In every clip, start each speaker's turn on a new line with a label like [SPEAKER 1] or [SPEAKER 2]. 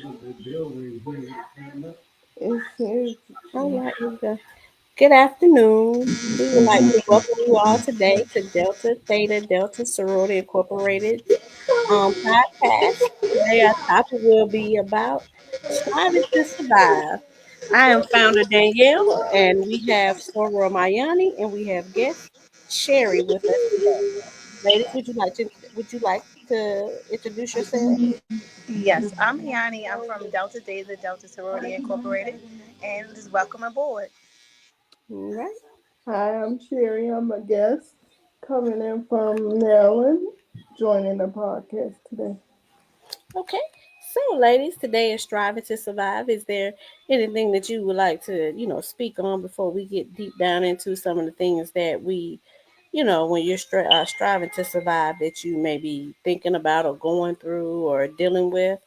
[SPEAKER 1] All right, here we go. Good afternoon. We would like to welcome you all today to Delta Theta Delta Sorority Incorporated podcast. Today our topic will be about striving to survive. I am founder Danielle, and we have Soror Mayani, and we have guest Sherry with us today. Ladies, would you like to introduce yourself?
[SPEAKER 2] Yes, I'm Yanni. I'm from Delta David Delta Sorority Incorporated, and just welcome aboard.
[SPEAKER 1] All right.
[SPEAKER 3] Hi, I'm Sherry. I'm a guest coming in from Maryland, joining the podcast today.
[SPEAKER 1] Okay. So, ladies, today is striving to survive. Is there anything that you would like to, speak on before we get deep down into some of the things that when you're striving to survive, that you may be thinking about or going through or dealing with?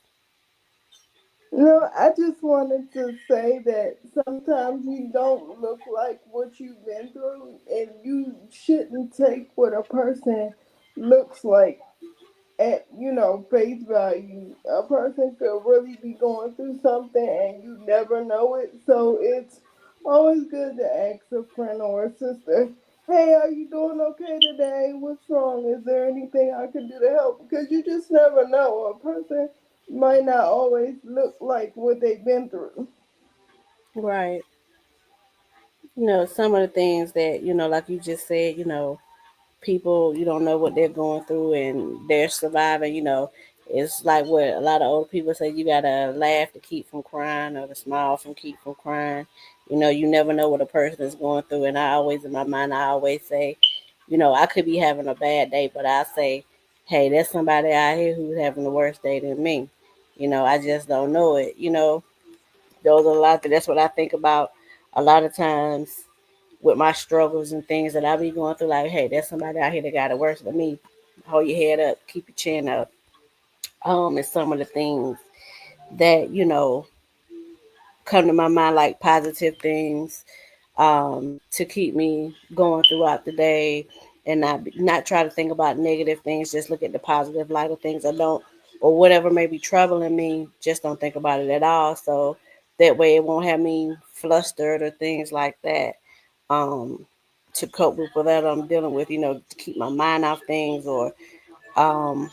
[SPEAKER 3] No, I just wanted to say that sometimes you don't look like what you've been through, and you shouldn't take what a person looks like at face value. A person could really be going through something and you never know it. So it's always good to ask a friend or a sister, hey, are you doing okay today? What's wrong? Is there anything I can do to help? Because you just never know. A person might not always look like what they've been through.
[SPEAKER 1] Right. Some of the things that, like you just said, people you don't know what they're going through and they're surviving. It's like what a lot of old people say, you gotta laugh to keep from crying or to smile from keep from crying. You never know what a person is going through, and I always, in my mind, I always say, I could be having a bad day, but I say, hey, there's somebody out here who's having a worse day than me. I just don't know it. Those are a lot that's what I think about a lot of times with my struggles and things that I be going through. Like, hey, there's somebody out here that got it worse than me. Hold your head up, keep your chin up. And some of the things that come to my mind, like positive things, to keep me going throughout the day, and not try to think about negative things. Just look at the positive light of things. I don't, or whatever may be troubling me. Just don't think about it at all. So that way, it won't have me flustered or things like that. Um, to cope with whatever I'm dealing with, to keep my mind off things, or um,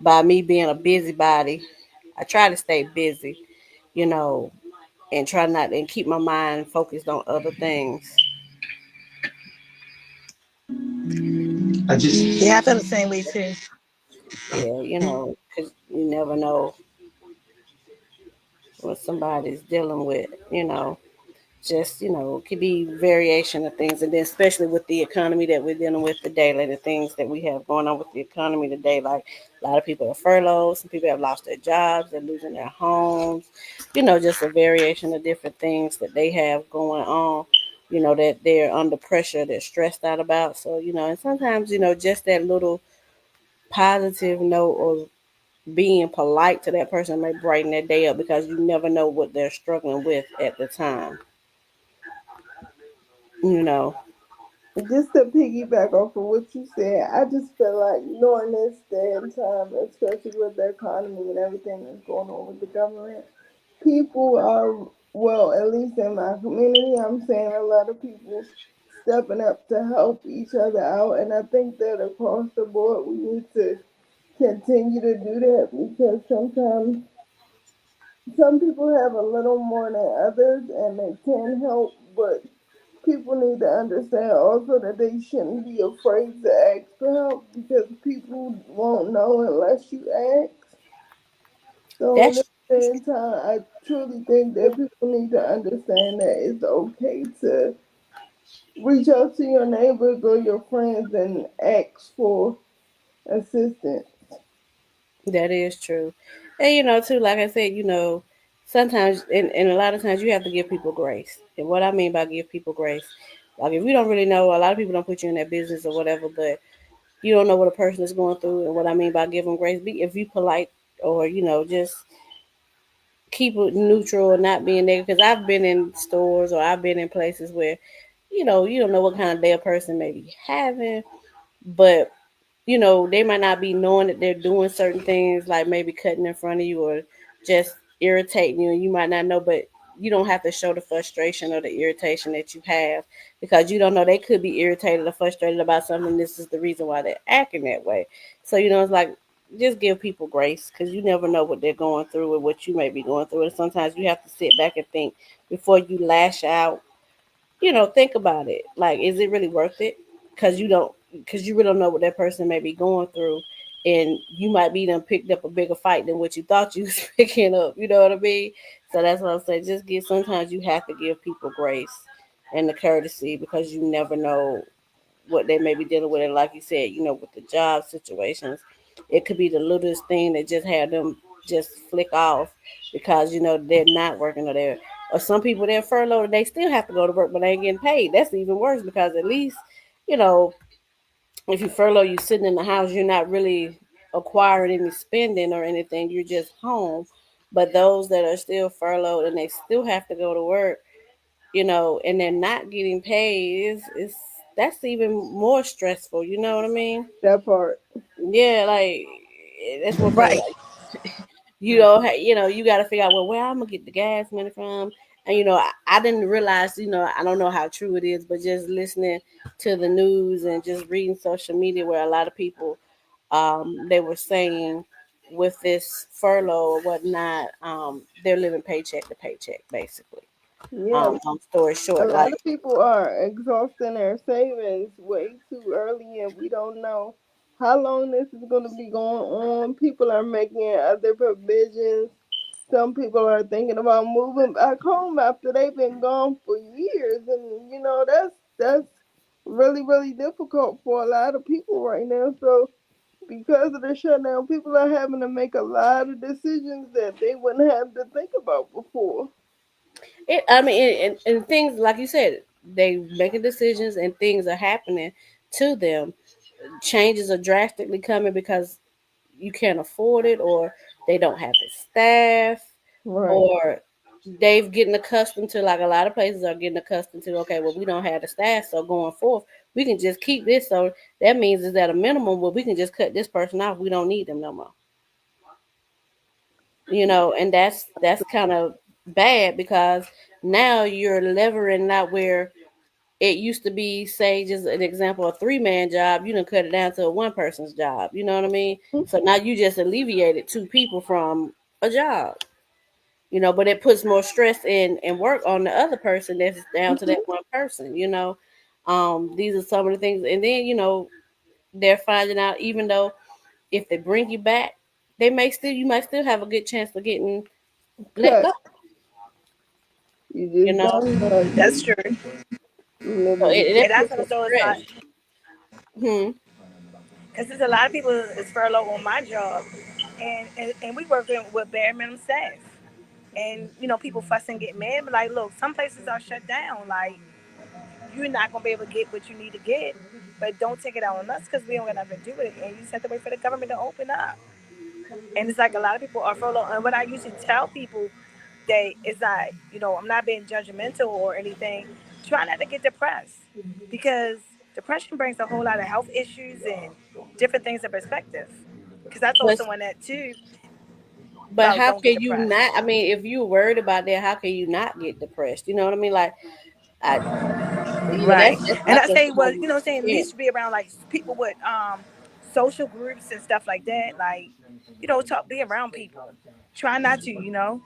[SPEAKER 1] by me being a busybody, I try to stay busy, you know, and try not and keep my mind focused on other things.
[SPEAKER 2] Yeah, I feel the same way too.
[SPEAKER 1] Yeah, because you never know what somebody's dealing with, just it could be variation of things, and then especially with the economy that we're dealing with today, like the things that we have going on with the economy today, like a lot of people are furloughed, some people have lost their jobs, they're losing their homes, just a variation of different things that they have going on, that they're under pressure, they're stressed out about. So and sometimes just that little positive note or being polite to that person may brighten their day up, because you never know what they're struggling with at the time, you know.
[SPEAKER 3] Just to piggyback off of what you said, I just feel like during this day and time, especially with the economy and everything that's going on with the government, people are, well, at least in my community, I'm saying a lot of people stepping up to help each other out. And I think that across the board, we need to continue to do that, because sometimes some people have a little more than others and they can help, but people need to understand also that they shouldn't be afraid to ask for help, because people won't know unless you ask. So in this
[SPEAKER 1] That's
[SPEAKER 3] day and time, I truly think that people need to understand that it's okay to reach out to your neighbors or your friends and ask for assistance.
[SPEAKER 1] that is true. And too, like I said, sometimes, and a lot of times, you have to give people grace. And what I mean by give people grace, like if you don't really know, a lot of people don't put you in their business or whatever, but you don't know what a person is going through. And what I mean by give them grace, be if you polite, or just keep it neutral and not being negative. Because I've been in stores, or I've been in places where you don't know what kind of day a person may be having, but they might not be knowing that they're doing certain things, like maybe cutting in front of you or just irritating you, and you might not know, but you don't have to show the frustration or the irritation that you have, because you don't know, they could be irritated or frustrated about something. This is the reason why they're acting that way. So, it's like, just give people grace, because you never know what they're going through or what you may be going through. And sometimes you have to sit back and think before you lash out. Think about it. Like, is it really worth it? Because you really don't know what that person may be going through, and you might be done picked up a bigger fight than what you thought you was picking up. You know what I mean? So that's what I'm saying. Sometimes you have to give people grace and the courtesy, because you never know what they may be dealing with. And like you said, with the job situations, it could be the littlest thing that just had them just flick off, because they're not working, or some people, they're furloughed, they still have to go to work, but they ain't getting paid. That's even worse, because at least, you know if you furlough, you sitting in the house, you're not really acquiring any spending or anything, you're just home. But those that are still furloughed and they still have to go to work, and they're not getting paid, is that's even more stressful. You know what I mean?
[SPEAKER 3] That part.
[SPEAKER 1] Yeah, like, that's what I'm saying.
[SPEAKER 2] Right.
[SPEAKER 1] Like, you got to figure out, well, where I'm gonna get the gas money from. And I didn't realize, I don't know how true it is, but just listening to the news and just reading social media, where a lot of people, they were saying, with this furlough or whatnot, they're living paycheck to paycheck, basically.
[SPEAKER 3] Yeah,
[SPEAKER 1] Long story
[SPEAKER 3] a
[SPEAKER 1] short,
[SPEAKER 3] lot
[SPEAKER 1] like,
[SPEAKER 3] of people are exhausting their savings way too early, and we don't know how long this is going to be going on. People are making other provisions. Some people are thinking about moving back home after they've been gone for years, and that's really really difficult for a lot of people right now. So because of the shutdown, people are having to make a lot of decisions that they wouldn't have to think about before.
[SPEAKER 1] I mean, and things like you said, they making decisions and things are happening to them. Changes are drastically coming because you can't afford it, or they don't have the staff,
[SPEAKER 3] Right.
[SPEAKER 1] or they've getting accustomed to, like, a lot of places are getting accustomed to, okay, well, we don't have the staff, so going forth we can just keep this. So that means is at a minimum, well, we can just cut this person off, we don't need them no more. And that's kind of bad, because now you're levering, not where it used to be, say, just an example, a three-man job, you done cut it down to a one person's job. You know what I mean? So now you just alleviated two people from a job. But it puts more stress and work on the other person that's down to that one person. These are some of the things. And then, they're finding out, even though if they bring you back, you might still have a good chance of getting let
[SPEAKER 3] Cut.
[SPEAKER 1] go.
[SPEAKER 3] You
[SPEAKER 1] You
[SPEAKER 3] just
[SPEAKER 1] know,
[SPEAKER 3] don't know.
[SPEAKER 2] That's true.
[SPEAKER 1] so
[SPEAKER 3] Literally.
[SPEAKER 1] it
[SPEAKER 2] And that's
[SPEAKER 1] puts
[SPEAKER 2] what
[SPEAKER 1] a
[SPEAKER 2] so it's like,
[SPEAKER 1] stress. Hmm.
[SPEAKER 2] because there's a lot of people is furloughed on my job, and we working with bare minimum staff. And people fussing, get mad, but like, look, some places are shut down. Like, you're not gonna be able to get what you need to get, but don't take it out on us because we don't got nothing to do with it. And you just have to wait for the government to open up. And it's like a lot of people are furloughed. And what I usually tell people, that it's not, I'm not being judgmental or anything. Try not to get depressed, because depression brings a whole lot of health issues and different things in perspective. Because I told
[SPEAKER 1] But
[SPEAKER 2] someone that too
[SPEAKER 1] but
[SPEAKER 2] about
[SPEAKER 1] how
[SPEAKER 2] don't get
[SPEAKER 1] can you
[SPEAKER 2] depressed.
[SPEAKER 1] not? I mean, if you're worried about that, how can you not get depressed? You know what I mean? Like, I
[SPEAKER 2] Right.
[SPEAKER 1] that's
[SPEAKER 2] And
[SPEAKER 1] my
[SPEAKER 2] I say, well,
[SPEAKER 1] concern.
[SPEAKER 2] I'm saying, at
[SPEAKER 1] Yeah,
[SPEAKER 2] least be around like people with social groups and stuff like that. Like, talk, be around people. Try not to.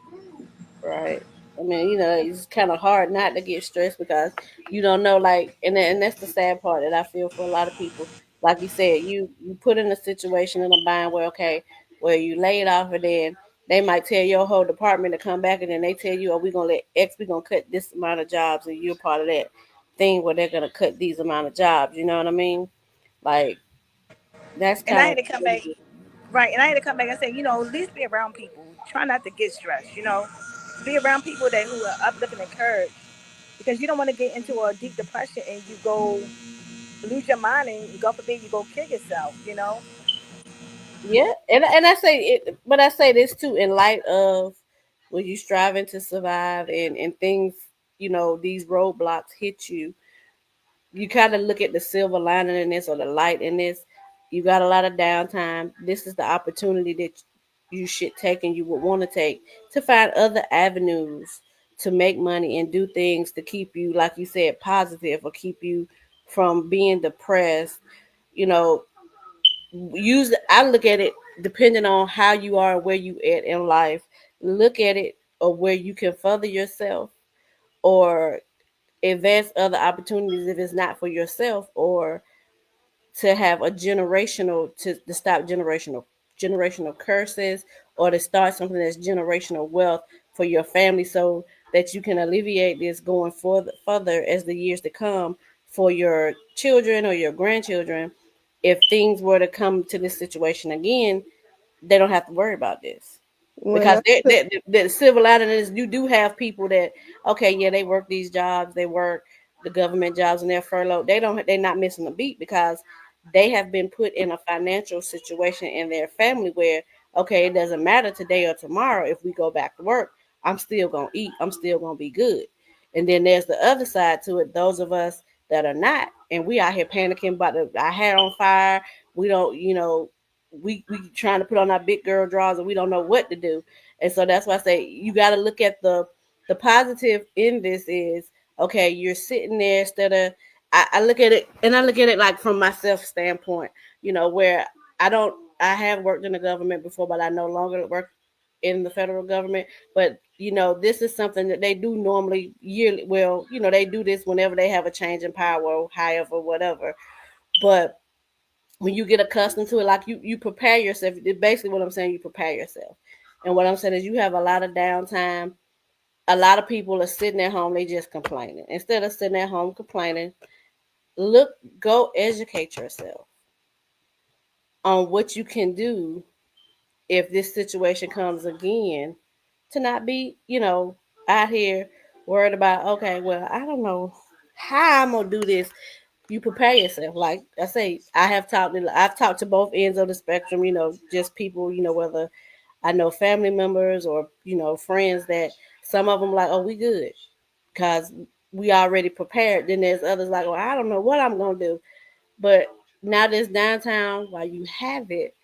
[SPEAKER 1] right. I mean, it's kind of hard not to get stressed, because you don't know, like, and that's the sad part that I feel for a lot of people. Like you said, you put in a situation, in a bind, where, okay, where you laid off, and then they might tell your whole department to come back, and then they tell you, oh, we're gonna cut this amount of jobs, and you're part of that thing where they're gonna cut these amount of jobs. You know what I mean? Like, that's
[SPEAKER 2] And I
[SPEAKER 1] kind
[SPEAKER 2] had
[SPEAKER 1] of
[SPEAKER 2] to come back.
[SPEAKER 1] crazy.
[SPEAKER 2] Right. And I had to come back and say, at least be around people. Try not to get stressed. Be around people that who are uplifting and encourage. Because you don't want to get into a deep depression and you go lose your mind and God forbid you go kill yourself.
[SPEAKER 1] Yeah, and I say it, but I say this too, in light of when you striving to survive, and things, these roadblocks hit you. You kind of look at the silver lining in this, or the light in this. You got a lot of downtime. This is the opportunity that you should take and you would want to take to find other avenues to make money and do things to keep you, like you said, positive or keep you from being depressed. You know, I look at it depending on how you are, where you at in life. Look at it or where you can further yourself or advance other opportunities if it's not for yourself, or to have a generational to stop generational curses, or to start something that's generational wealth for your family, so that you can alleviate this going further as the years to come for your children or your grandchildren. If things were to come to this situation again, they don't have to worry about this,
[SPEAKER 3] When
[SPEAKER 1] because
[SPEAKER 3] I say,
[SPEAKER 1] the silver lining is you do have people that, okay, yeah, they work these jobs, they work the government jobs, and they're furloughed. They're not missing a beat because they have been put in a financial situation in their family where, okay, it doesn't matter today or tomorrow, if we go back to work, I'm still gonna eat, I'm still gonna be good. And then there's the other side to it, those of us that are not, and we out here panicking about our hair on fire. We don't, we trying to put on our big girl drawers and we don't know what to do. And so that's why I say you got to look at the positive in this is, okay, you're sitting there instead of, I look at it, and I look at it like from myself standpoint, where I have worked in the government before, but I no longer work in the federal government. But this is something that they do normally yearly. Well, they do this whenever they have a change in power, or however, whatever. But when you get accustomed to it, like you prepare yourself. Basically, what I'm saying, you prepare yourself. And what I'm saying is, you have a lot of downtime. A lot of people are sitting at home, they just complaining. Instead of sitting at home complaining, look, go educate yourself on what you can do if this situation comes again, to not be, out here worried about, okay, well, I don't know how I'm gonna do this. You prepare yourself. Like I say, I've talked to both ends of the spectrum, just people, whether I know family members or, friends, that some of them like, oh, we good because we already prepared. Then there's others like, well, I don't know what I'm gonna do. But now this downtown, while you have it,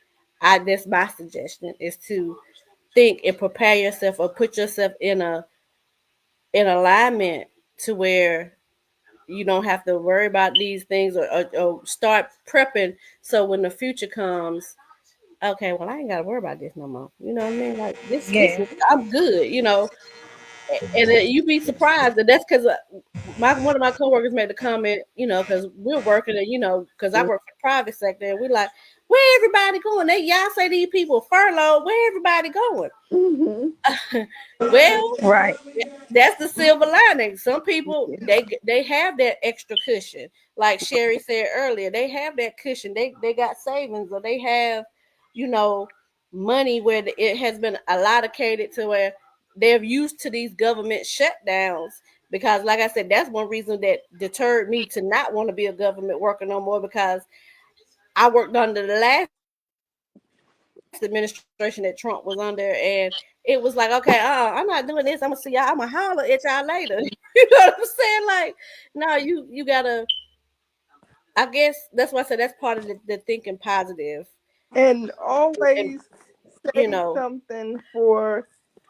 [SPEAKER 1] that's my suggestion, is to think and prepare yourself, or put yourself in alignment to where you don't have to worry about these things, or start prepping, so when the future comes, okay, well, I ain't got to worry about this no more. You know what I mean? Like this
[SPEAKER 2] Yeah.
[SPEAKER 1] is, I'm good. And you'd be surprised that that's because my one of my coworkers made the comment, because we're working, and because I work for the private sector, and we're like, where everybody going? Y'all say these people furloughed, where everybody going?
[SPEAKER 3] mm-hmm.
[SPEAKER 1] Well,
[SPEAKER 2] Right.
[SPEAKER 1] that's the silver lining. Some people, they have that extra cushion, like Sherry said earlier. They have that cushion. They got savings, or they have, you know, money where it has been allocated to where they're used to these government shutdowns. Because, like I said, that's one reason that deterred me to not want to be a government worker no more. Because I worked under the last administration that Trump was under, and it was like, okay, I'm not doing this. I'm gonna see y'all. I'm gonna holler at y'all later. You know what I'm saying? Like, no, you gotta. I guess that's why I said that's part of the thinking positive,
[SPEAKER 3] And
[SPEAKER 1] and
[SPEAKER 3] always
[SPEAKER 1] you
[SPEAKER 3] save
[SPEAKER 1] know,
[SPEAKER 3] something for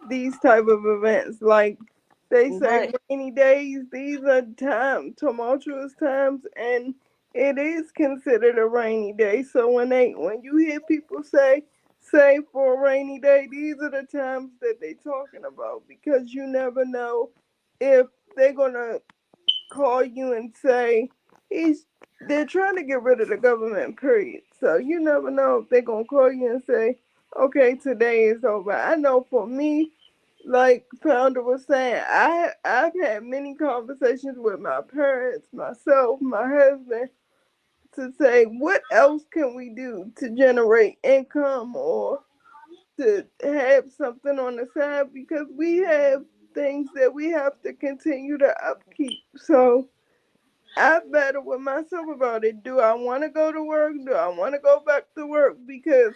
[SPEAKER 3] these type of events. Like they say,
[SPEAKER 1] but
[SPEAKER 3] rainy days. These are tumultuous times, and it is considered a rainy day. So when you hear people say save for a rainy day, these are the times that they talking about, because you never know if they're gonna call you and say he's they're trying to get rid of the government, period. So you never know if they're gonna call you and say, okay, today is over. I know for me, like Founder was saying, I've had many conversations with my parents, myself, my husband, to say what else can we do to generate income, or to have something on the side, because we have things that we have to continue to upkeep. So I battle with myself about it. Do I want to go to work? Do I want to go back to work? Because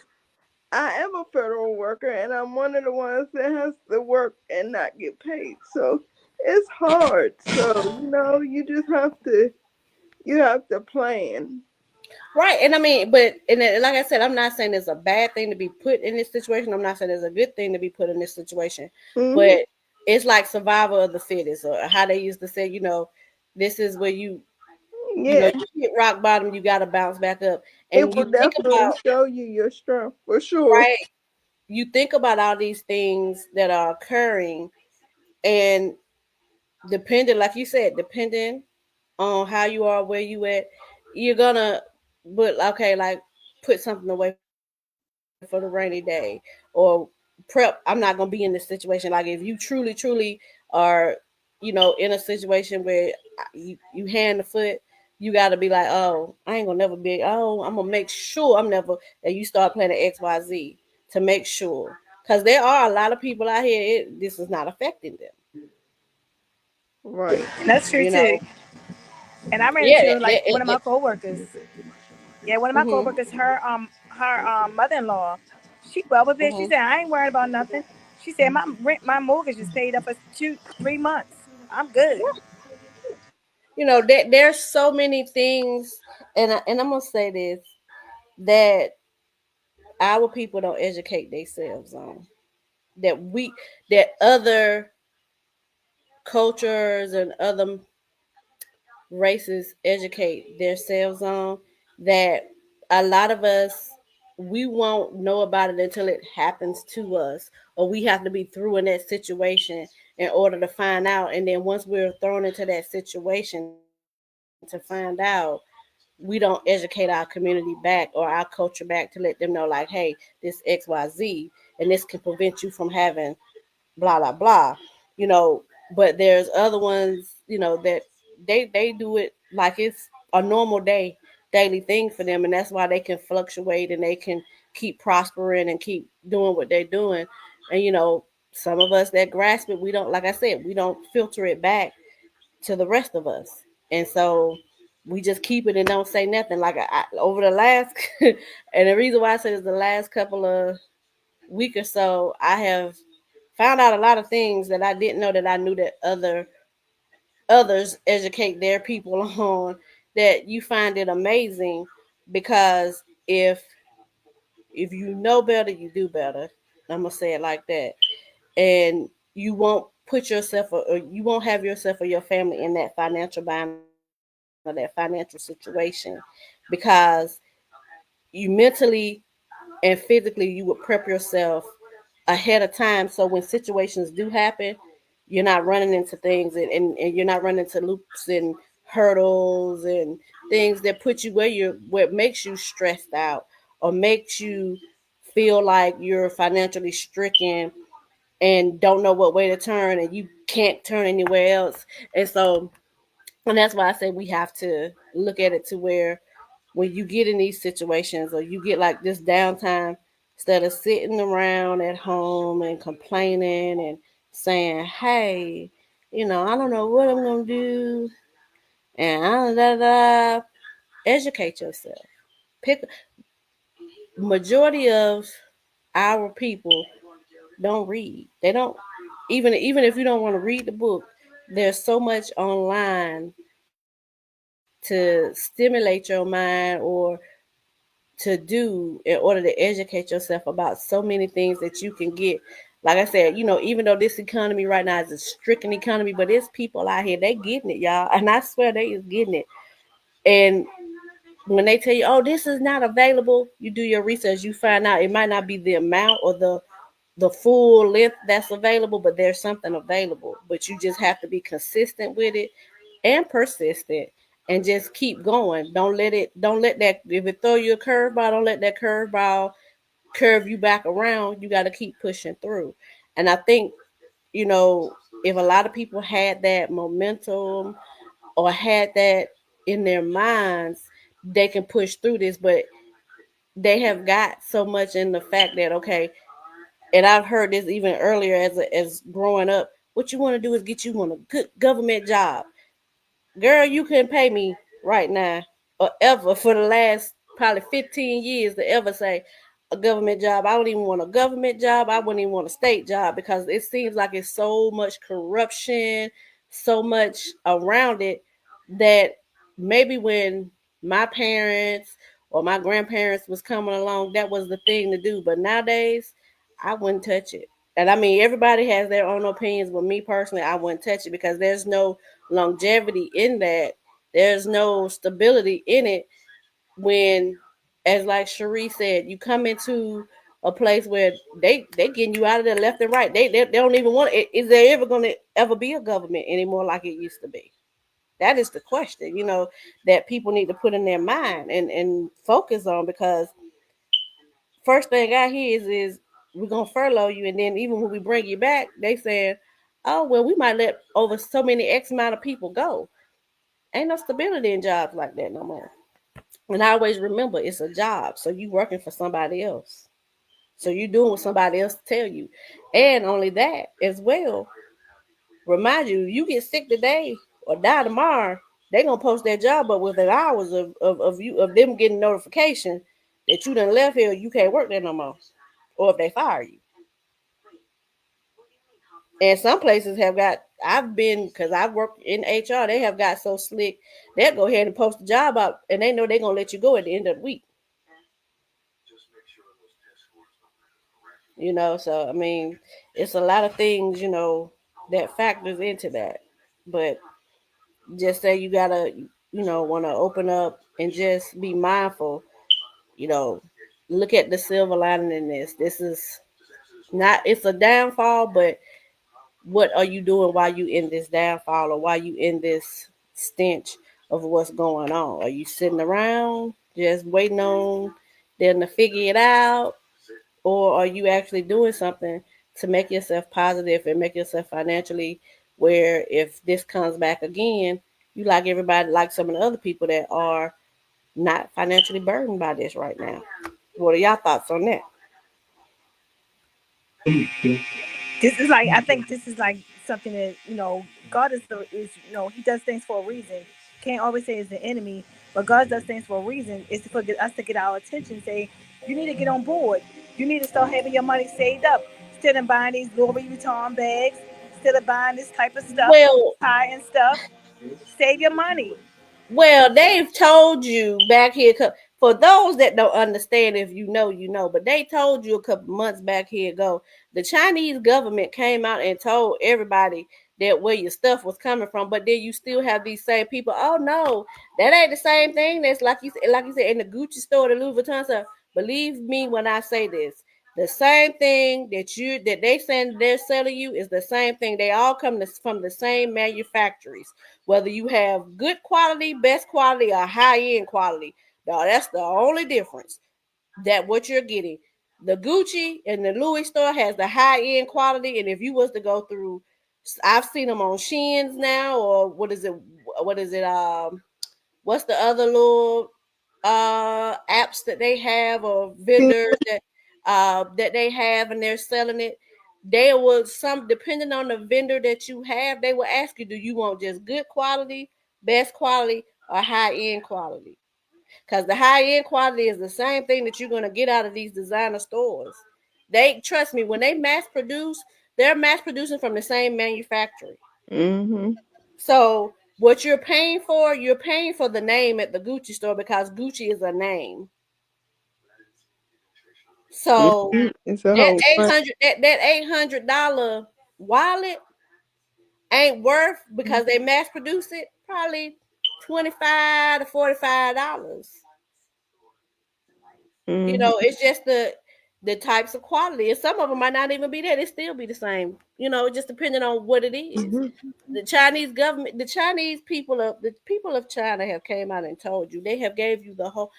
[SPEAKER 3] I am a federal worker, and I'm one of the ones that has to work and not get paid. So it's hard. So you just have to plan.
[SPEAKER 1] Right. And I mean, but like I said, I'm not saying it's a bad thing to be put in this situation. I'm not saying it's a good thing to be put in this situation.
[SPEAKER 3] Mm-hmm.
[SPEAKER 1] But it's like survival of the fittest, or how they used to say, this is where
[SPEAKER 3] Yeah,
[SPEAKER 1] you hit rock bottom, you got to bounce back up.
[SPEAKER 3] it
[SPEAKER 1] And
[SPEAKER 3] will
[SPEAKER 1] you think
[SPEAKER 3] definitely
[SPEAKER 1] about,
[SPEAKER 3] show you your strength for sure.
[SPEAKER 1] right, you think about all these things that are occurring, and depending, like you said, depending on how you are, where you at, you're gonna, but okay, like put something away for the rainy day, or prep. I'm not gonna be in this situation. Like if you truly are, in a situation where you hand the foot, you got to be like, oh, I ain't gonna never be. Oh, I'm gonna make sure I'm never. And you start planning XYZ to make sure, because there are a lot of people out here. This is not affecting them.
[SPEAKER 3] Right.
[SPEAKER 2] And that's true
[SPEAKER 1] You
[SPEAKER 2] too.
[SPEAKER 1] know.
[SPEAKER 2] And I ran
[SPEAKER 1] Yeah.
[SPEAKER 2] into like one of my coworkers. Yeah, one of my
[SPEAKER 1] Mhm.
[SPEAKER 2] coworkers, her mother-in-law, she well with it. She
[SPEAKER 1] Mhm.
[SPEAKER 2] said, I ain't worried about nothing. She said, my rent, my mortgage is paid up for 2-3 months. I'm good.
[SPEAKER 1] There's so many things, and I'm gonna say this, that our people don't educate themselves on, that other cultures and other races educate themselves on, that a lot of us, we won't know about it until it happens to us, or we have to be through in that situation in order to find out. And then once we're thrown into that situation to find out, we don't educate our community back or our culture back to let them know, like, hey, this XYZ, and this can prevent you from having blah blah blah, you know. But there's other ones, that they do it like it's a normal daily thing for them, and that's why they can fluctuate and they can keep prospering and keep doing what they're doing. And some of us that grasp it, we don't, like I said, we don't filter it back to the rest of us. And so we just keep it and don't say nothing. Like over the last, and the reason why I said it's the last couple of week or so, I have found out a lot of things that I didn't know that I knew that others educate their people on. That you find it amazing, because if you know better, you do better. I'm gonna say it like that, and you won't put yourself, or you won't have yourself or your family in that financial bind or that financial situation, because you mentally and physically you would prep yourself ahead of time, so when situations do happen, you're not running into things, and you're not running into loops and hurdles and things that put you where it makes you stressed out, or makes you feel like you're financially stricken and don't know what way to turn, and you can't turn anywhere else. And so, and that's why I say we have to look at it to where, when you get in these situations, or you get like this downtime, instead of sitting around at home and complaining and saying, hey, I don't know what I'm going to do, and educate yourself. Pick Majority of our people don't read. They don't, even if you don't want to read the book, there's so much online to stimulate your mind, or to do in order to educate yourself about so many things that you can get. Like I said, even though this economy right now is a stricken economy, but there's people out here, they getting it, y'all. And I swear they is getting it. And when they tell you, oh, this is not available, you do your research, you find out it might not be the amount or the full length that's available, but there's something available. But you just have to be consistent with it and persistent, and just keep going. Don't let that, if it throw you a curveball, don't let that curveball curve you back around. You got to keep pushing through. And I think, you know, if a lot of people had that momentum or had that in their minds, they can push through this. But they have got so much in the fact that, okay, and I've heard this even earlier as growing up, what you want to do is get you on a good government job. Girl, you couldn't pay me right now or ever for the last probably 15 years to ever say a government job. I don't even want a government job. I wouldn't even want a state job, because it seems like it's so much corruption, so much around it, that maybe when my parents or my grandparents was coming along, that was the thing to do. But nowadays, I wouldn't touch it. And I mean, everybody has their own opinions, but me personally, I wouldn't touch it because there's no longevity in that. There's no stability in it when, as like Cherie said, you come into a place where they getting you out of there left and right. They don't even want it. Is there ever going to ever be a government anymore like it used to be? That is the question, that people need to put in their mind and focus on, because first thing I hear is we're gonna furlough you, and then even when we bring you back, they saying, oh well, we might let over so many X amount of people go. Ain't no stability in jobs like that no more. And I always remember it's a job, so you working for somebody else. So you doing what somebody else tell you. And only that as well, remind you, you get sick today or die tomorrow, they gonna post their job up within hours of you of them getting notification that you done left here, you can't work there no more. Or if they fire you. And some places have got, I've been, because I've worked in HR, they have got so slick, they'll go ahead and post the job up and they know they're going to let you go at the end of the week. So, I mean, it's a lot of things, that factors into that. But just say you got to, want to open up and just be mindful, you know, look at the silver lining in this. This is not, it's a downfall, but what are you doing while you in this downfall or while you in this stench of what's going on? Are you sitting around just waiting on them to figure it out, or are you actually doing something to make yourself positive and make yourself financially where if this comes back again, you like everybody, like some of the other people that are not financially burdened by this right now? What are y'all thoughts on that?
[SPEAKER 2] This is like, I think this is like something that, God is, He does things for a reason. Can't always say it's the enemy, but God does things for a reason. It's for us to get our attention. Say, you need to get on board. You need to start having your money saved up instead of buying these Louis Vuitton bags, instead of buying this type of stuff,
[SPEAKER 1] Well,
[SPEAKER 2] high end stuff. Save your money.
[SPEAKER 1] Well, they've told you back here. For those that don't understand, if you know, you know. But they told you a couple months back here ago. The Chinese government came out and told everybody that where your stuff was coming from. But then you still have these same people. Oh no, that ain't the same thing. That's like you said in the Gucci store, the Louis Vuitton store. Believe me when I say this. The same thing that they saying they're selling you is the same thing. They all come from the same manufacturers, whether you have good quality, best quality, or high end quality. Now that's the only difference. That what you're getting. The Gucci and the Louis store has the high end quality, and if you was to go through, I've seen them on Shins now, or what is it? What is it? What's the other little apps that they have, or vendors that they have and they're selling it? They will, some depending on the vendor that you have, they will ask you, do you want just good quality, best quality, or high end quality? Because the high end quality is the same thing that you're going to get out of these designer stores. They, trust me, when they mass produce, they're mass producing from the same manufacturer.
[SPEAKER 3] Mm-hmm.
[SPEAKER 1] So what you're paying for the name at the Gucci store because Gucci is a name. So
[SPEAKER 3] Mm-hmm. It's a
[SPEAKER 1] that
[SPEAKER 3] whole
[SPEAKER 1] eight
[SPEAKER 3] bunch.
[SPEAKER 1] hundred that $800 wallet ain't worth, because they mass produce it, probably $25 to $45.
[SPEAKER 3] Mm-hmm.
[SPEAKER 1] It's just the types of quality, and some of them might not even be there. They still be the same. Just depending on what it is.
[SPEAKER 3] Mm-hmm.
[SPEAKER 1] The Chinese government, the people of China have came out and told you. They have gave you the whole,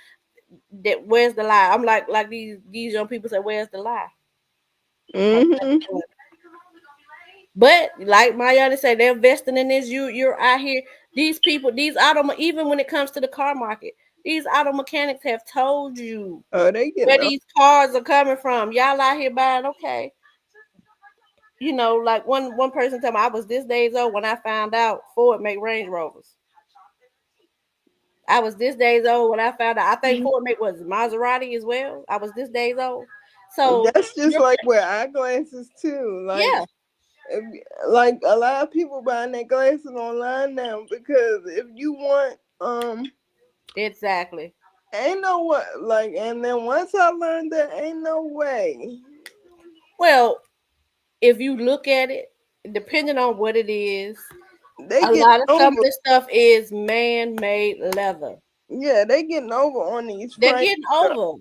[SPEAKER 1] that where's the lie. I'm like these young people say, where's the lie?
[SPEAKER 3] Mm-hmm.
[SPEAKER 1] But like Mayana said, they're investing in this. You're out here. These people, even when it comes to the car market, these auto mechanics have told you
[SPEAKER 3] Oh, they
[SPEAKER 1] where
[SPEAKER 3] getting off.
[SPEAKER 1] these cars are coming from. Y'all out here buying, okay. Like one person told me, I was this days old when I found out Ford make Range Rovers. I was this days old when I found out. I think Ford make was Maserati as well. I was this days old. So
[SPEAKER 3] That's just
[SPEAKER 1] you're,
[SPEAKER 3] like with eyeglasses too.
[SPEAKER 1] yeah,
[SPEAKER 3] If, like a lot of people buying their glasses online now because if you want
[SPEAKER 1] exactly.
[SPEAKER 3] Ain't no way. Like, and then once I learned that, ain't no way.
[SPEAKER 1] Well, if you look at it, depending on what it is,
[SPEAKER 3] They
[SPEAKER 1] a
[SPEAKER 3] get
[SPEAKER 1] lot of some of
[SPEAKER 3] over.
[SPEAKER 1] this stuff is man-made leather.
[SPEAKER 3] Yeah, they getting over on these
[SPEAKER 1] They're
[SPEAKER 3] frames.
[SPEAKER 1] getting over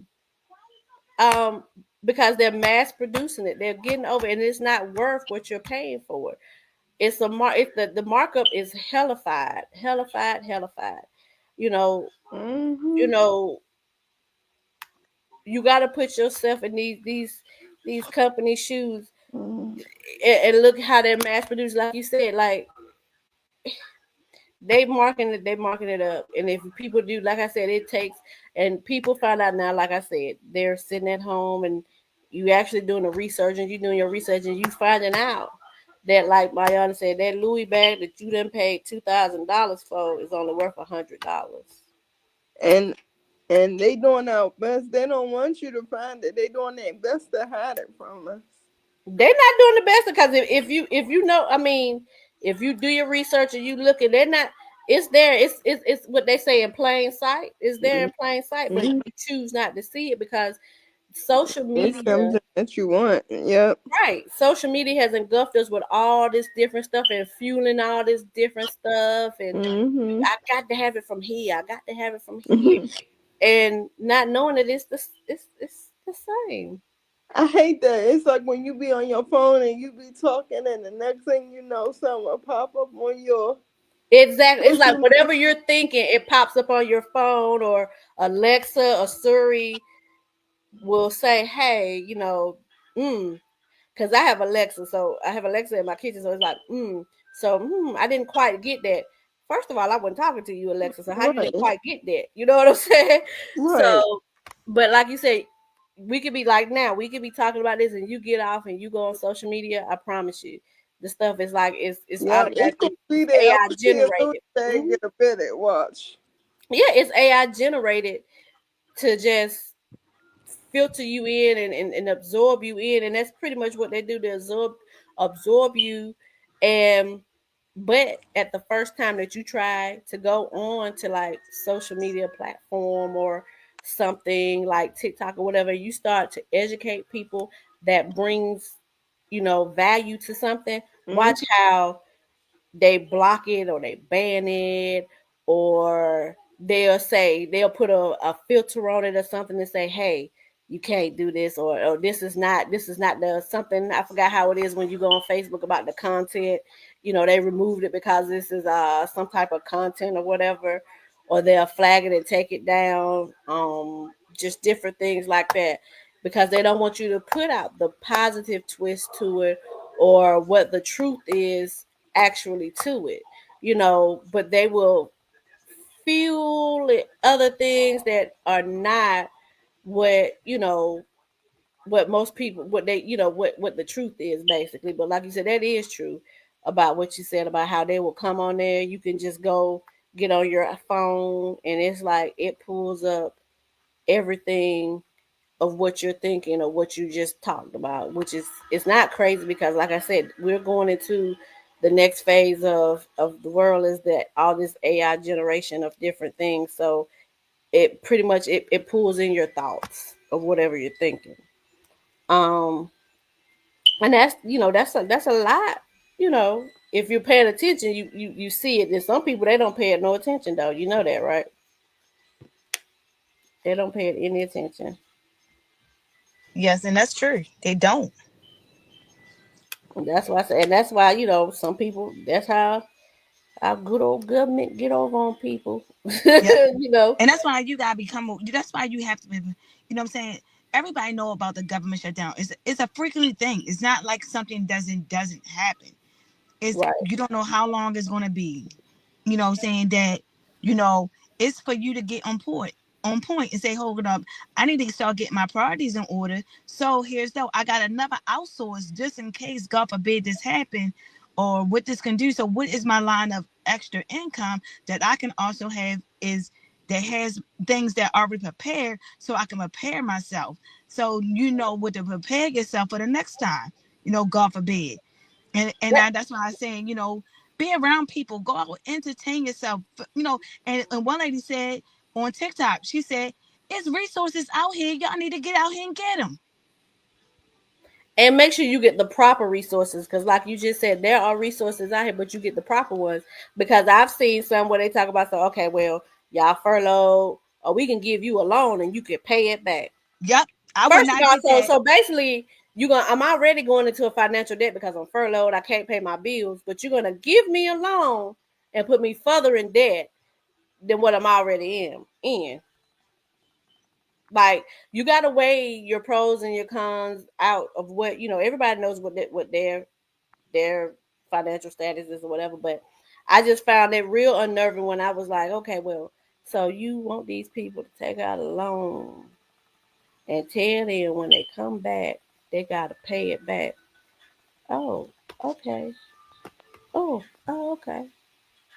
[SPEAKER 1] because they're mass producing it. They're getting over, and it's not worth what you're paying for it. It's the markup is hellified. You know, you
[SPEAKER 3] Mm-hmm.
[SPEAKER 1] know, you got to put yourself in these company shoes,
[SPEAKER 3] Mm-hmm.
[SPEAKER 1] and look how they're mass produced. Like you said, like they marking it up, and if people do, like I said, it takes, and people find out now, like I said, they're sitting at home, and you actually doing the research, and you doing your research, and you finding out that, like Mariana said, that Louis bag that you done paid $2,000 for is only worth $100.
[SPEAKER 3] And they doing our best. They don't want you to find it. They doing their best to hide it from us.
[SPEAKER 1] They're not doing the best, because if you know, I mean, if you do your research and you look, and they're not, it's there, it's what they say in plain sight. It's there in plain sight, but
[SPEAKER 3] Mm-hmm.
[SPEAKER 1] you choose not to see it because social
[SPEAKER 3] It's
[SPEAKER 1] media,
[SPEAKER 3] something that you want. Yep.
[SPEAKER 1] right, social media has engulfed us with all this different stuff and fueling all this different stuff, and
[SPEAKER 3] Mm-hmm.
[SPEAKER 1] I got to have it from here, I got to have it from here, and not knowing that it's the same.
[SPEAKER 3] I hate that. It's like when you be on your phone and you be talking, and the next thing you know, something will pop up on your
[SPEAKER 1] Exactly. It's like
[SPEAKER 3] social
[SPEAKER 1] whatever you're thinking, it pops up on your phone, or Alexa or Siri will say, "Hey, because I have Alexa, so I have Alexa in my kitchen, so it's like, so I didn't quite get that. First of all, I wasn't talking to you, Alexa, so how you didn't
[SPEAKER 3] right,
[SPEAKER 1] quite get that? You know what I'm saying?
[SPEAKER 3] right.
[SPEAKER 1] So, but like you said, we could be like now, we could be talking about this, and you get off and you go on social media. I promise you, the stuff is like it's
[SPEAKER 3] Yeah, it's gonna
[SPEAKER 1] automatically,
[SPEAKER 3] be
[SPEAKER 1] it's
[SPEAKER 3] there. I'm
[SPEAKER 1] AI
[SPEAKER 3] gonna see a little
[SPEAKER 1] generated.
[SPEAKER 3] thing in a minute. Watch.
[SPEAKER 1] Yeah, it's AI generated to just filter you in, and absorb you in, and that's pretty much what they do. They absorb you, and but at the first time that you try to go on to like social media platform or something like TikTok or whatever, you start to educate people that brings value to something. Watch
[SPEAKER 3] Mm-hmm.
[SPEAKER 1] how they block it, or they ban it, or they'll put a filter on it or something and say, hey, you can't do this, or this is not the something. I forgot how it is when you go on Facebook about the content. They removed it because this is some type of content or whatever, or they'll flag it and take it down. Just different things like that, because they don't want you to put out the positive twist to it, or what the truth is actually to it, but they will fuel it other things that are not what what most people, what they, what the truth is basically. But like you said, that is true about what you said about how they will come on there. You can just go get on your phone, and it's like it pulls up everything of what you're thinking or what you just talked about, which is, it's not crazy, because like I said, we're going into the next phase of the world, is that all this AI generation of different things. So it pretty much it pulls in your thoughts of whatever you're thinking. Um and that's a lot, if you're paying attention, you see it. There's some people, they don't pay it no attention though. You know that, right? They don't pay it any attention.
[SPEAKER 2] Yes, and that's true. They don't.
[SPEAKER 1] And that's why I say, and that's why, some people, that's how our good old government get over on people.
[SPEAKER 2] Yep.
[SPEAKER 1] you know.
[SPEAKER 2] And that's why you gotta become. That's why you have to be. You know what I'm saying? Everybody know about the government shutdown. It's a frequent thing. It's not like something doesn't happen. It's
[SPEAKER 1] Right.
[SPEAKER 2] you don't know how long it's gonna be. You know, saying that, you know, it's for you to get on point and say, hold up, I need to start getting my priorities in order. So here's though, I got another outsource just in case, God forbid, this happen, or what this can do. So what is my line of extra income that I can also have is that has things that are already prepared so I can prepare myself. So you know what to prepare yourself for the next time, God forbid. That's why I'm saying, be around people, go out, entertain yourself. And one lady said, on TikTok. She said, "It's resources out here. Y'all need to get out here and get them."
[SPEAKER 1] And make sure you get the proper resources, because like you just said, there are resources out here, but you get the proper ones. Because I've seen some where they talk about, so okay, well, y'all furloughed, or we can give you a loan and you can pay it back.
[SPEAKER 2] Yep, I would
[SPEAKER 1] First of
[SPEAKER 2] not
[SPEAKER 1] all,
[SPEAKER 2] get that.
[SPEAKER 1] so basically, I'm already going into a financial debt because I'm furloughed. I can't pay my bills, but you're gonna give me a loan and put me further in debt than what I'm already in. Like, you got to weigh your pros and your cons out of what, everybody knows what their financial status is or whatever. But I just found it real unnerving when I was like, okay, well, so you want these people to take out a loan and tell them when they come back they got to pay it back. Oh, okay. Okay.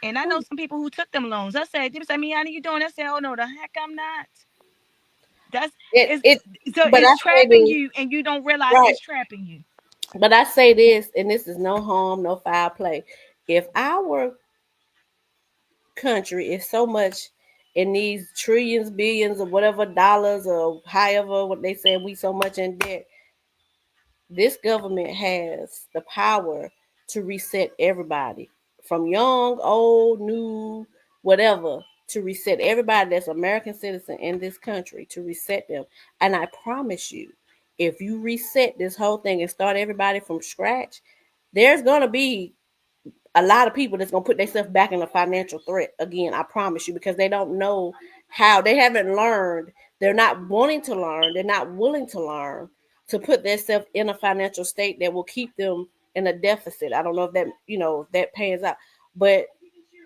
[SPEAKER 2] And I know
[SPEAKER 1] Hmm.
[SPEAKER 2] some people who took them loans. I said, "They said, Miana, you doing?" I said, "Oh no, the heck I'm not." That's
[SPEAKER 1] It
[SPEAKER 2] it's
[SPEAKER 1] it
[SPEAKER 2] so
[SPEAKER 1] but I
[SPEAKER 2] it's
[SPEAKER 1] say
[SPEAKER 2] trapping
[SPEAKER 1] this,
[SPEAKER 2] you, and you don't realize
[SPEAKER 1] right.
[SPEAKER 2] it's trapping you.
[SPEAKER 1] But I say this, and this is no harm, no foul play. If our country is so much in these trillions, billions, or whatever dollars, or however what they say, we so much in debt, this government has the power to reset everybody, from young, old, new, whatever, to reset everybody that's American citizen in this country, to reset them. And I promise you, if you reset this whole thing and start everybody from scratch, there's gonna be a lot of people that's gonna put themselves back in a financial threat again. I promise you, because they don't know how. They haven't learned. They're not wanting to learn. They're not willing to learn to put themselves in a financial state that will keep them in a deficit. I don't know if if that pans out, but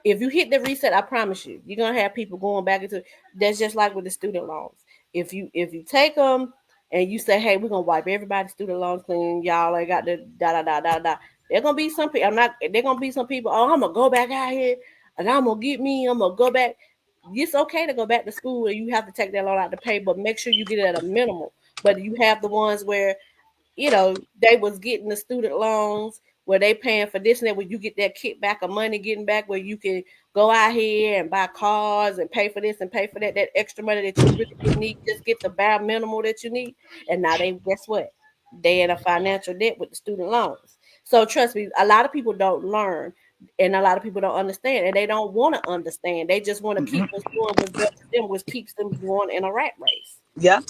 [SPEAKER 1] if you hit the reset, I promise you, you're gonna have people going back into. That's just like with the student loans. If you take them and you say, hey, we're gonna wipe everybody's student loans clean, y'all ain't got the da da da da da. There gonna be some people. I'm not. There gonna be some people. Oh, I'm gonna go back out here and I'm gonna get me. I'm gonna go back. It's okay to go back to school and you have to take that loan out to pay, but make sure you get it at a minimum. But you have the ones where they was getting the student loans where they paying for this and that, where you get that kickback of money getting back, where you can go out here and buy cars and pay for this and pay for that, that extra money that you really didn't need, just get the bare minimal that you need. And now they, guess what? They in a financial debt with the student loans. So trust me, a lot of people don't learn and a lot of people don't understand, and they don't want to understand. They just want to keep what's doing what's best for them, which keeps them going in a rat race.
[SPEAKER 2] Yeah.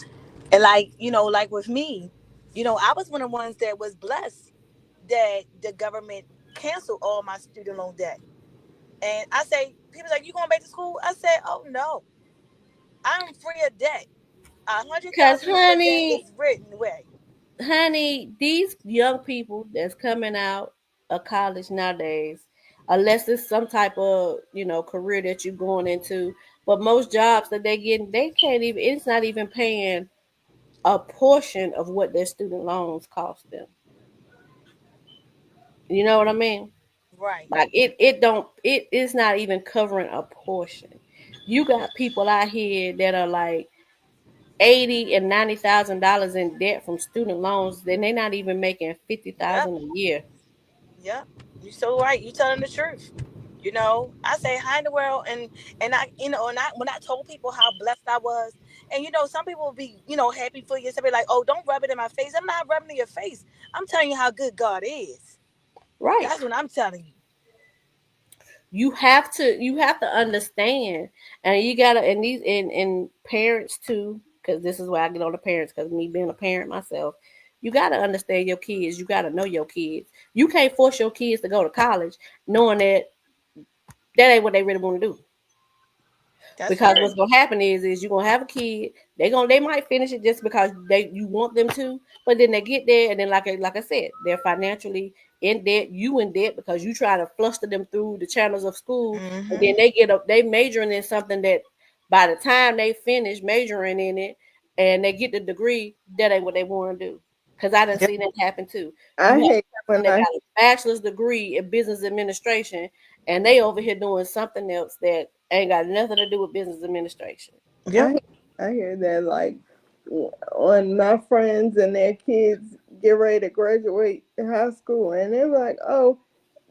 [SPEAKER 2] And like, like with me, I was one of the ones that was blessed that the government canceled all my student loan debt. And I say, people like, you going back to school? I said, oh no, I'm free of debt. A hundred
[SPEAKER 1] Cause
[SPEAKER 2] thousand dollar debt
[SPEAKER 1] honey,
[SPEAKER 2] is written away.
[SPEAKER 1] these young people that's coming out of college nowadays, unless it's some type of career that you're going into, but most jobs that they get, they can't even. It's not even paying a portion of what their student loans cost them. You know what I mean?
[SPEAKER 2] Right.
[SPEAKER 1] Like it don't. It is not even covering a portion. You got people out here that are like 80 and 90 thousand dollars in debt from student loans, then they're not even making fifty
[SPEAKER 2] Yep.
[SPEAKER 1] thousand a year.
[SPEAKER 2] Yep. You so right. You telling the truth. I say hi in the world, and I, and I when I told people how blessed I was, and some people will be, happy for you. Some be like, oh, don't rub it in my face. I'm not rubbing it in your face. I'm telling you how good God is.
[SPEAKER 1] Right.
[SPEAKER 2] That's what I'm telling you.
[SPEAKER 1] You have to understand, and you gotta, and these and parents too, because this is why I get on the parents, because me being a parent myself, you gotta understand your kids. You gotta know your kids. You can't force your kids to go to college knowing that ain't what they really want to do.
[SPEAKER 2] That's
[SPEAKER 1] Because
[SPEAKER 2] true.
[SPEAKER 1] what's gonna happen is you're gonna have a kid. They might finish it just because you want them to, but then they get there and then like I said, they're financially in debt. You in debt because you try to fluster them through the channels of school, and then
[SPEAKER 2] Mm-hmm.
[SPEAKER 1] they majoring in something that by the time they finish majoring in it and they get the degree, that ain't what they want to do. Because I done
[SPEAKER 2] Yep.
[SPEAKER 1] seen that happen too. You
[SPEAKER 3] I
[SPEAKER 1] have
[SPEAKER 3] hate
[SPEAKER 1] a person
[SPEAKER 3] when
[SPEAKER 1] that
[SPEAKER 3] I
[SPEAKER 1] got a bachelor's degree in business administration and they over here doing something else that ain't got nothing to do with business administration.
[SPEAKER 2] Yep.
[SPEAKER 3] I I hear that like when my friends and their kids get ready to graduate high school, and they're like, "Oh,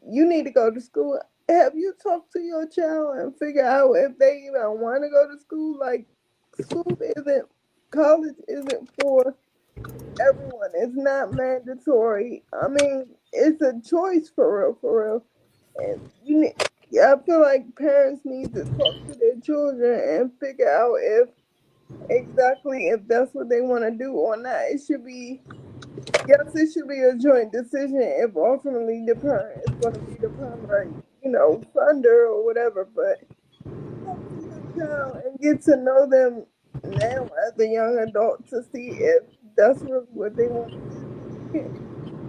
[SPEAKER 3] you need to go to school." have you talked to your child and figure out if they even want to go to school? Like, school isn't, college isn't for everyone. It's not mandatory. I mean, it's a choice for real, for real. And you need, yeah, I feel like parents need to talk to their children and figure out if exactly if that's what they want to do or not. It should be, yes, it should be a joint decision if ultimately the parent is going to be the primary, funder or whatever. But talk to your child and get to know them now as a young adult to see if that's really what they want to do. Because you can't.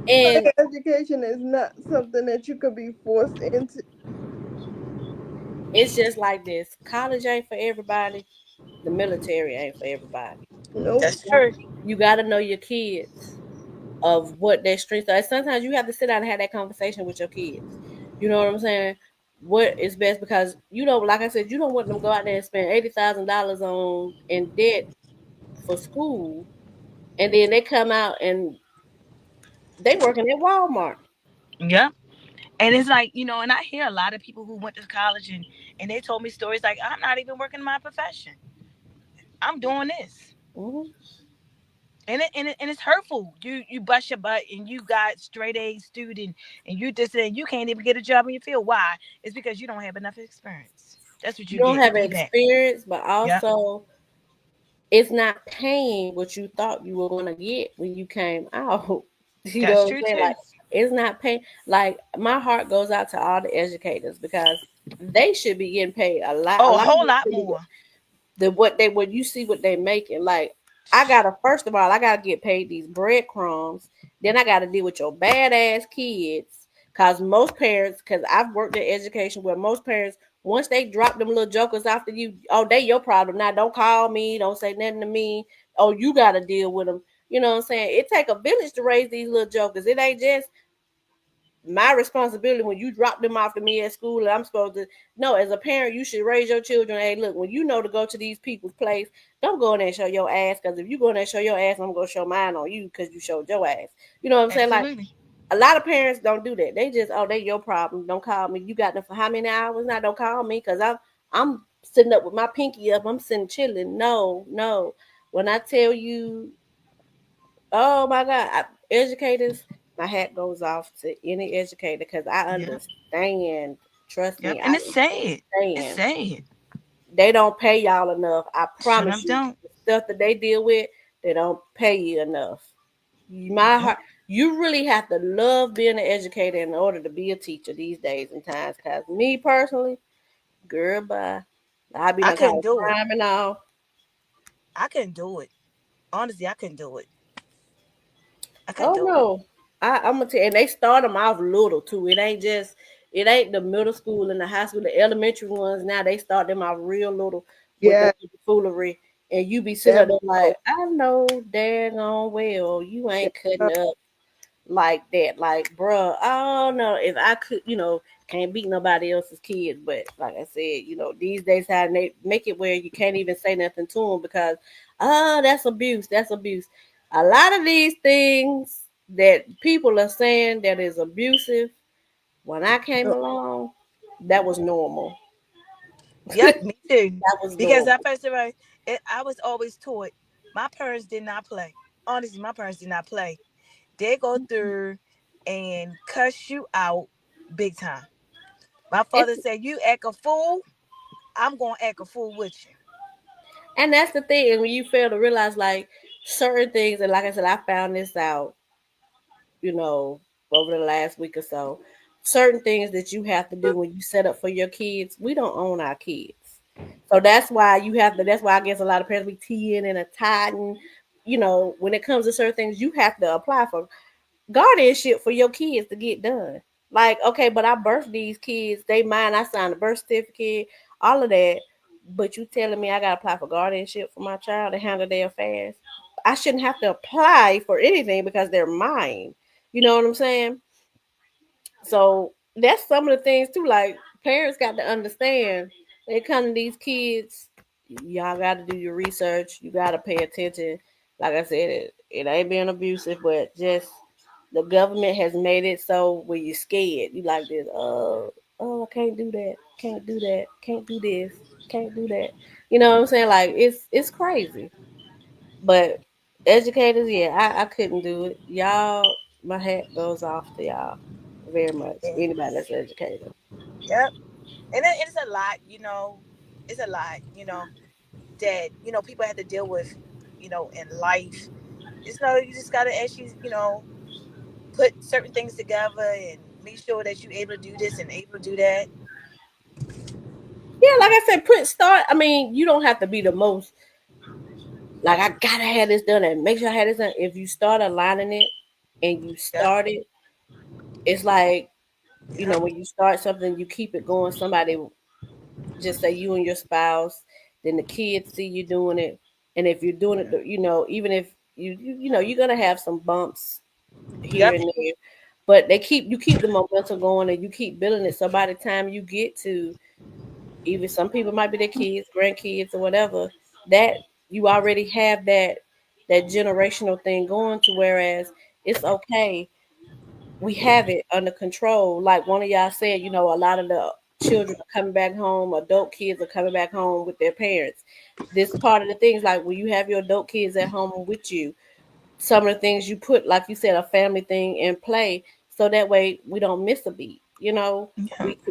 [SPEAKER 1] And
[SPEAKER 3] Education is not something that you could be forced into.
[SPEAKER 1] it's just like this. College ain't for everybody. The military ain't for everybody.
[SPEAKER 3] Nope.
[SPEAKER 2] That's true.
[SPEAKER 1] You got to know your kids of what their strengths are. Sometimes you have to sit down and have that conversation with your kids. You know what I'm saying? What is best, because like I said, you don't want them to go out there and spend $80,000 on in debt for school, and then they come out and they working at Walmart.
[SPEAKER 2] Yeah. And it's like, and I hear a lot of people who went to college and they told me stories like, I'm not even working my profession. I'm doing this.
[SPEAKER 1] Hmm.
[SPEAKER 2] And it's hurtful. You bust your butt and you got straight A student and you just said you can't even get a job in your field. Why? It's because you don't have enough experience. That's what
[SPEAKER 1] You
[SPEAKER 2] you
[SPEAKER 1] don't
[SPEAKER 2] get.
[SPEAKER 1] have
[SPEAKER 2] Feedback.
[SPEAKER 1] experience, but
[SPEAKER 2] Yep.
[SPEAKER 1] also it's not paying what you thought you were gonna get when you came out. You
[SPEAKER 2] That's
[SPEAKER 1] know what I'm
[SPEAKER 2] true
[SPEAKER 1] saying? Like,
[SPEAKER 2] too.
[SPEAKER 1] it's not paying. Like, my heart goes out to all the educators because they should be getting paid a lot. A
[SPEAKER 2] Oh, a
[SPEAKER 1] lot of
[SPEAKER 2] whole
[SPEAKER 1] them
[SPEAKER 2] lot
[SPEAKER 1] should be
[SPEAKER 2] more.
[SPEAKER 1] the what they when you see what they making. Like, first of all, I gotta get paid these breadcrumbs. Then I gotta deal with your badass kids. Cause I've worked in education where most parents, once they drop them little jokers after you, oh, they your problem now. Don't call me. Don't say nothing to me. Oh, you gotta deal with them. You know what I'm saying? It take a village to raise these little jokers. It ain't just my responsibility when you drop them off to me at school and I'm supposed to. No, as a parent, you should raise your children. Hey, look, when you know to go to these people's place, don't go in there and show your ass, because if you go in there and show your ass, I'm gonna show mine on you because you showed your ass. You know what I'm saying? Like,
[SPEAKER 2] Absolutely.
[SPEAKER 1] a lot of parents don't do that. They just, oh, they your problem. Don't call me. You got them for how many hours now? Don't call me because I'm sitting up with my pinky up. I'm sitting chilling. No, no. When I tell you, oh my God, educators, my hat goes off to any educator because I
[SPEAKER 2] Yep.
[SPEAKER 1] understand. Trust
[SPEAKER 2] Yep.
[SPEAKER 1] me,
[SPEAKER 2] And
[SPEAKER 1] I
[SPEAKER 2] it's sad. It's
[SPEAKER 1] understand.
[SPEAKER 2] sad.
[SPEAKER 1] They don't pay y'all enough. I
[SPEAKER 2] Shut
[SPEAKER 1] promise
[SPEAKER 2] up,
[SPEAKER 1] you,
[SPEAKER 2] don't.
[SPEAKER 1] the stuff that they deal with, they don't pay you enough. My
[SPEAKER 2] Nope.
[SPEAKER 1] heart, you really have to love being an educator in order to be a teacher these days and times. Cause me personally, girl, bye. I be
[SPEAKER 2] I
[SPEAKER 1] done kind
[SPEAKER 2] couldn't
[SPEAKER 1] of
[SPEAKER 2] do it.
[SPEAKER 1] crime and all.
[SPEAKER 2] I couldn't do it. Honestly, I couldn't do it. I couldn't
[SPEAKER 1] Oh
[SPEAKER 2] do it.
[SPEAKER 1] no, I'm gonna tell. And they start them off little too. It ain't the middle school and the high school, the elementary ones. Now they start them off real little
[SPEAKER 3] Yeah,
[SPEAKER 1] with the foolery, and you be sitting
[SPEAKER 3] that
[SPEAKER 1] there
[SPEAKER 3] part.
[SPEAKER 1] like, I know daggone well you
[SPEAKER 3] Yeah.
[SPEAKER 1] ain't cutting up like that. Like, bruh, I don't know if I could, can't beat nobody else's kids. But like I said, these days how they make it where you can't even say nothing to them because, that's abuse. That's abuse. A lot of these things that people are saying that is abusive, when I came
[SPEAKER 3] No,
[SPEAKER 1] along, that was normal.
[SPEAKER 2] Yep, me too.
[SPEAKER 1] That was
[SPEAKER 2] Because I
[SPEAKER 1] normal.
[SPEAKER 2] first of all, I was always taught my parents did not play. Honestly, my parents did not play. They go through and cuss you out big time. My
[SPEAKER 1] It's,
[SPEAKER 2] father said, "You act a fool, I'm gonna act a fool with you."
[SPEAKER 1] and that's the thing. And when you fail to realize, like, certain things, and like I said, I found this out you know, over the last week or so. Certain things that you have to do when you set up for your kids, we don't own our kids. So that's why I guess a lot of parents be teeing and a tithing. When it comes to certain things, you have to apply for guardianship for your kids to get done. Like, okay, but I birthed these kids, they mine, I signed a birth certificate, all of that. But you telling me I gotta apply for guardianship for my child to handle their affairs? I shouldn't have to apply for anything because they're mine. You know what I'm saying? So that's some of the things too. Like, parents got to understand they come to these kids, y'all got to do your research. You got to pay attention. Like I said, it ain't being abusive, but just the government has made it so when you're scared, you like this. oh, I can't do that, can't do that, can't do this, can't do that. You know what I'm saying? Like it's crazy. But educators, yeah, I couldn't do it. Y'all, my hat goes off to y'all very much.
[SPEAKER 2] Yeah.
[SPEAKER 1] Anybody that's educated.
[SPEAKER 2] Yep. And it's a lot, it's a lot, that, people have to deal with, in life. You just gotta actually, put certain things together and make sure that you're able to do this and able to do that.
[SPEAKER 1] Yeah, like I said, print start. I mean, you don't have to be the most like I gotta have this done and make sure I have this done. If you start aligning it and you
[SPEAKER 2] Yep.
[SPEAKER 1] start it, it's like
[SPEAKER 2] Yep.
[SPEAKER 1] when you start something, you keep it going. Somebody just say you and your spouse, then the kids see you doing it, and if you're doing it, even if you're gonna have some bumps here
[SPEAKER 2] Yep.
[SPEAKER 1] and there, but you keep the momentum going and you keep building it. So by the time you get to even some people might be their kids, grandkids, or whatever, that you already have that generational thing going to whereas it's okay. We have it under control. Like one of y'all said, a lot of the children are coming back home, adult kids are coming back home with their parents. This part of the things like when you have your adult kids at home with you, some of the things you put, like you said, a family thing in play, so that way we don't miss a beat.
[SPEAKER 2] Yeah.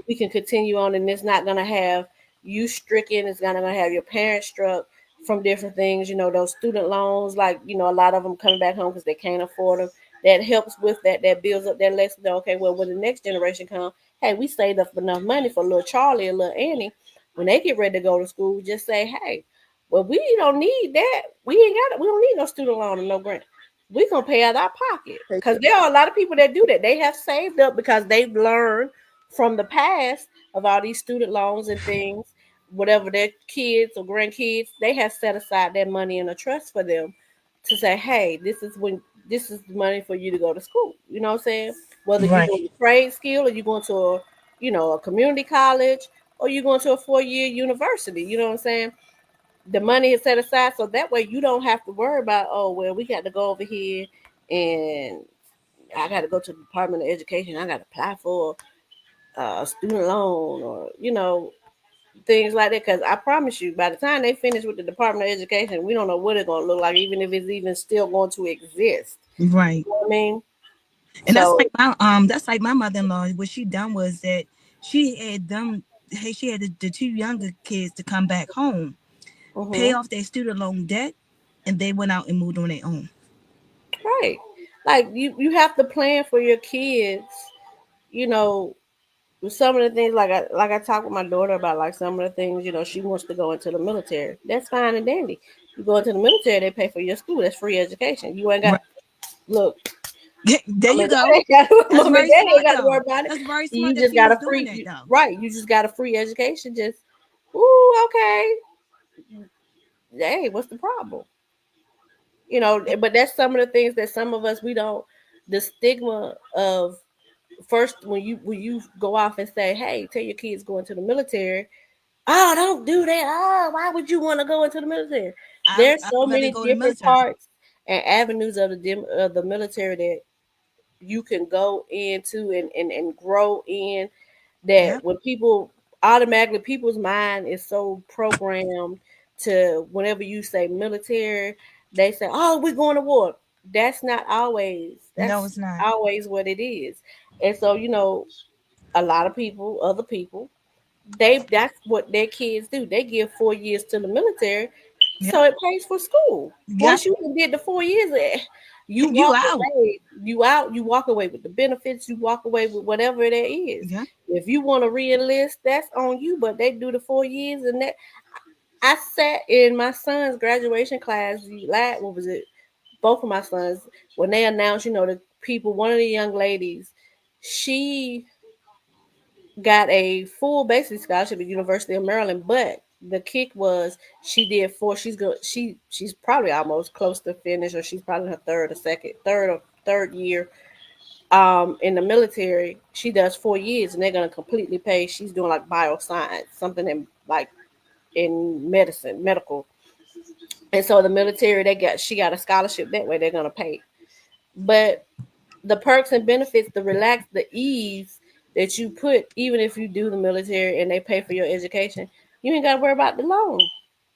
[SPEAKER 1] We can continue on, and it's not gonna have you stricken. It's not gonna have your parents struck from different things. Those student loans, like a lot of them coming back home because they can't afford them. That helps with that. That builds up that lesson. Okay, well, when the next generation come, hey, we saved up enough money for little Charlie and little Annie. When they get ready to go to school, just say, hey, well, we don't need that. We ain't got it. We don't need no student loan and no grant. We gonna pay out our pocket because there are a lot of people that do that. They have saved up because they've learned from the past of all these student loans and things. Whatever their kids or grandkids, they have set aside that money in a trust for them to say, hey, this is the money for you to go to school. You know what I'm saying? Whether you're
[SPEAKER 2] Right.
[SPEAKER 1] doing a trade skill or you're going to a community college or you're going to a 4-year university. You know what I'm saying? The money is set aside so that way you don't have to worry about, oh well, we got to go over here and I got to go to the Department of Education. I got to apply for a student loan or things like that. Because I promise you, by the time they finish with the Department of Education, we don't know what it's going to look like, even if it's even still going to exist.
[SPEAKER 2] Right.
[SPEAKER 1] You know what I mean?
[SPEAKER 2] And
[SPEAKER 1] So,
[SPEAKER 2] that's like my mother-in-law. What she done was that she had them. Hey, she had the two younger kids to come back home, pay
[SPEAKER 1] hmm
[SPEAKER 2] off their student loan debt, and they went out and moved on their own.
[SPEAKER 1] right, like you have to plan for your kids. You know, with some of the things like I talked with my daughter about like some of the things she wants to go into the military. That's fine and dandy. You go into the military, they pay for your school. That's free education. You ain't got
[SPEAKER 2] Right.
[SPEAKER 1] look.
[SPEAKER 2] There
[SPEAKER 1] Mom
[SPEAKER 2] you
[SPEAKER 1] and dad
[SPEAKER 2] go.
[SPEAKER 1] ain't got
[SPEAKER 2] That's
[SPEAKER 1] mom and
[SPEAKER 2] very
[SPEAKER 1] dad ain't
[SPEAKER 2] smart
[SPEAKER 1] got to worry
[SPEAKER 2] though.
[SPEAKER 1] about it.
[SPEAKER 2] That's very smart
[SPEAKER 1] You
[SPEAKER 2] that
[SPEAKER 1] just
[SPEAKER 2] she
[SPEAKER 1] got
[SPEAKER 2] was
[SPEAKER 1] a
[SPEAKER 2] doing
[SPEAKER 1] free
[SPEAKER 2] that though.
[SPEAKER 1] right. You just got a free education. Just ooh, okay. Hey, what's the problem? But that's some of the things that some of us we don't. The stigma of first when you go off and say, hey, tell your kids go into the military. Oh, don't do that. Oh, why would you want to go into the military? There's
[SPEAKER 2] I'd
[SPEAKER 1] so
[SPEAKER 2] rather
[SPEAKER 1] many
[SPEAKER 2] go to the
[SPEAKER 1] different
[SPEAKER 2] military.
[SPEAKER 1] parts and avenues of the military that you can go into and grow in that
[SPEAKER 2] Yep.
[SPEAKER 1] when people automatically people's mind is so programmed to whenever you say military, they say, oh, we're going to war. That's not always
[SPEAKER 2] No,
[SPEAKER 1] that's
[SPEAKER 2] it's not.
[SPEAKER 1] always what it is. And so, a lot of people, other people, that's what their kids do. They give 4 years to the military, so
[SPEAKER 2] Yep.
[SPEAKER 1] it pays for school.
[SPEAKER 2] Yep.
[SPEAKER 1] Once you did the 4 years, you
[SPEAKER 2] You
[SPEAKER 1] walk
[SPEAKER 2] out.
[SPEAKER 1] away. You out. You walk away with the benefits. You walk away with whatever that is.
[SPEAKER 2] Yep.
[SPEAKER 1] If you want to reenlist, that's on you. But they do the 4 years, and that I sat in my son's graduation class. What was it? Both of my sons when they announced, the people. One of the young ladies, she got a full basic scholarship at University of Maryland, but the kick was she did four. She's probably almost close to finish, or she's probably in her third year in the military. She does 4 years, and they're gonna completely pay. She's doing like bioscience, something in like in medical, and so the military she got a scholarship that way. They're gonna pay, but the perks and benefits, the relax, the ease that you put, even if you do the military and they pay for your education, you ain't got to worry about the loan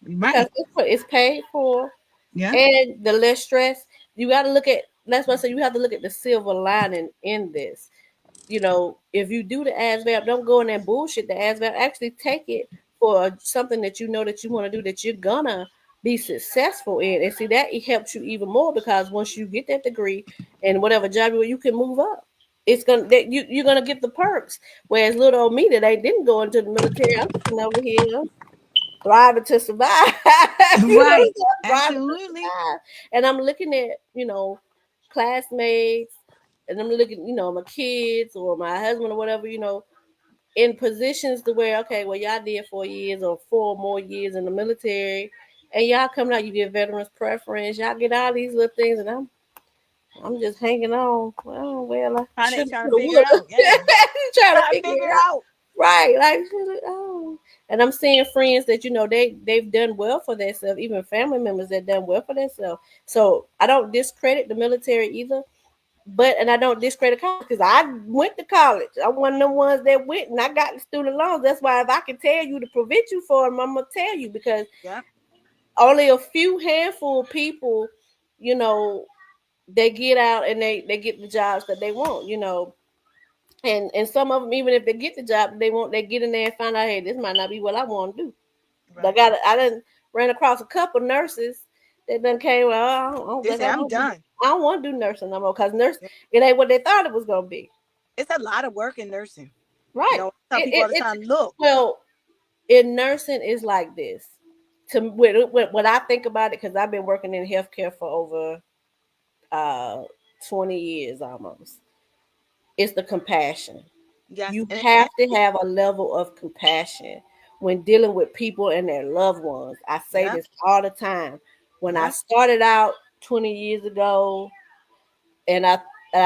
[SPEAKER 1] because
[SPEAKER 2] Right.
[SPEAKER 1] it's paid for,
[SPEAKER 2] Yeah.
[SPEAKER 1] and the less stress. You got to look at. That's why I say you have to look at the silver lining in this. If you do the ASVAB, don't go in there and bullshit the ASVAB. Actually take it for something that you know that you want to do, that you're gonna be successful in. And see, that it helps you even more because once you get that degree and whatever job you can move up. It's gonna that you're gonna get the perks. Whereas little old me that I didn't go into the military, I'm sitting over here thriving to survive.
[SPEAKER 2] Right.
[SPEAKER 1] Thriving to
[SPEAKER 2] Absolutely.
[SPEAKER 1] survive. And I'm looking at, classmates, and I'm looking, my kids or my husband or whatever, in positions to where, okay, well, y'all did 4 years or 4 more years in the military, and y'all coming out, you get veterans preference, y'all get all these little things, and I'm just hanging on. Well, I
[SPEAKER 2] Trying to
[SPEAKER 1] should have,
[SPEAKER 2] trying to figure
[SPEAKER 1] would
[SPEAKER 2] it out. Yeah.
[SPEAKER 1] trying to
[SPEAKER 2] Trying to
[SPEAKER 1] figure
[SPEAKER 2] figure
[SPEAKER 1] it
[SPEAKER 2] it
[SPEAKER 1] out.
[SPEAKER 2] out.
[SPEAKER 1] Right, like and I'm seeing friends that they've done well for themselves, even family members that done well for themselves. So I don't discredit the military either, and I don't discredit college because I went to college. I'm one of them ones that went and I got the student loans. That's why if I can tell you to prevent you for them, I'm gonna tell you because
[SPEAKER 2] Yeah.
[SPEAKER 1] only a few handful of people, you know, they get out and they get the jobs that they want, and some of them, even if they get the job they get in there and find out, hey, this might not be what I want to do.
[SPEAKER 2] Right.
[SPEAKER 1] I done ran across a couple nurses that done came. Well, I don't
[SPEAKER 2] They
[SPEAKER 1] think
[SPEAKER 2] say I'm done.
[SPEAKER 1] I don't want to do nursing no more because
[SPEAKER 2] Yeah.
[SPEAKER 1] it ain't what they thought it was gonna be.
[SPEAKER 2] It's a lot of work in nursing.
[SPEAKER 1] Right.
[SPEAKER 2] I tell people all the
[SPEAKER 1] It's
[SPEAKER 2] time, look.
[SPEAKER 1] well, in nursing is like this. When I think about it, because I've been working in healthcare for over uh 20 years almost. It's the compassion.
[SPEAKER 2] Yes.
[SPEAKER 1] You
[SPEAKER 2] And it's
[SPEAKER 1] have to
[SPEAKER 2] nasty.
[SPEAKER 1] have a level of compassion when dealing with people and their loved ones. I say
[SPEAKER 2] Yeah.
[SPEAKER 1] this all the time. When I
[SPEAKER 2] Yeah.
[SPEAKER 1] started out 20 years ago, and I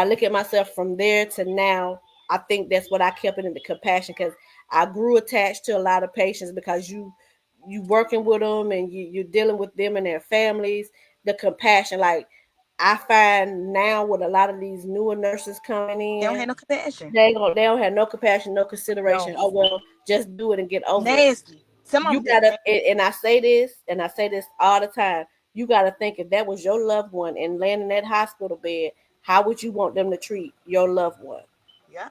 [SPEAKER 1] look at myself from there to now, I think that's what I kept it in the compassion because I grew attached to a lot of patients because you working with them and you're dealing with them and their families. The compassion, like I find now with a lot of these newer nurses coming
[SPEAKER 2] They don't
[SPEAKER 1] in,
[SPEAKER 2] have no compassion.
[SPEAKER 1] they don't have no compassion, no
[SPEAKER 2] No.
[SPEAKER 1] consideration. Oh well, just do it and get over it.
[SPEAKER 2] Nasty. Some of
[SPEAKER 1] You
[SPEAKER 2] them just
[SPEAKER 1] gotta,
[SPEAKER 2] nasty.
[SPEAKER 1] and I say this all the time. You gotta think if that was your loved one and laying in that hospital bed, how would you want them to treat your loved one?
[SPEAKER 2] Yeah.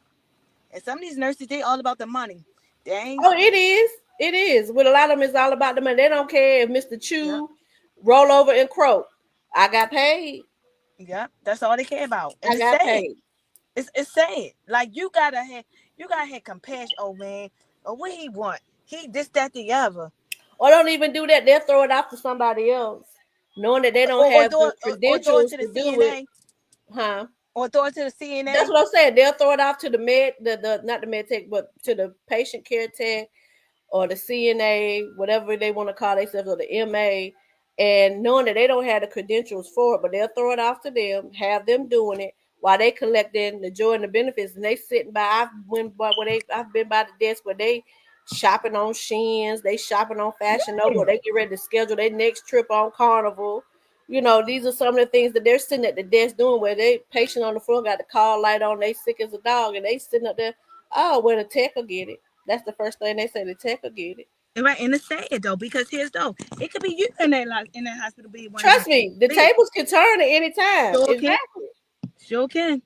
[SPEAKER 2] And some of these nurses, they all about the money. They ain't.
[SPEAKER 1] Oh, it is. It is. With a lot of them, it's all about the money. They don't care if Mr.
[SPEAKER 2] Yeah.
[SPEAKER 1] Chew roll over and croak. I got paid.
[SPEAKER 2] Yeah. That's all they care about. And
[SPEAKER 1] I
[SPEAKER 2] it's
[SPEAKER 1] got
[SPEAKER 2] sad.
[SPEAKER 1] paid.
[SPEAKER 2] It's sad. Like you gotta have compassion. Oh man. Or what he want? He this, that, the other.
[SPEAKER 1] Or don't even do that. They'll throw it off to somebody else, knowing that they don't have the
[SPEAKER 2] Or throw it
[SPEAKER 1] credentials
[SPEAKER 2] to the
[SPEAKER 1] to do it.
[SPEAKER 2] CNA.
[SPEAKER 1] Huh?
[SPEAKER 2] Or throw it to the
[SPEAKER 1] That's
[SPEAKER 2] CNA.
[SPEAKER 1] what I'm saying. They'll throw it off to the the not the med tech, but to the patient care tech or the CNA, whatever they want to call themselves, or the MA, and knowing that they don't have the credentials for it, but they'll throw it off to them, have them doing it while they collecting the joy and the benefits, and they sitting by. I've been by the desk where they shopping on Shins, they shopping on Fashion Nova,
[SPEAKER 2] Yeah.
[SPEAKER 1] they get ready to schedule their next trip on Carnival. These are some of the things that they're sitting at the desk doing where they patient on the floor got the call light on, they sick as a dog, and they sitting up there, oh, well, the tech will get it. That's the first thing they say, the tech will get it.
[SPEAKER 2] Right, and it's sad though because here's though it could be you in that hospital bed one of these
[SPEAKER 1] Trust me, the
[SPEAKER 2] days.
[SPEAKER 1] tables can turn at any time.
[SPEAKER 2] Sure can,
[SPEAKER 1] Exactly.
[SPEAKER 2] sure can.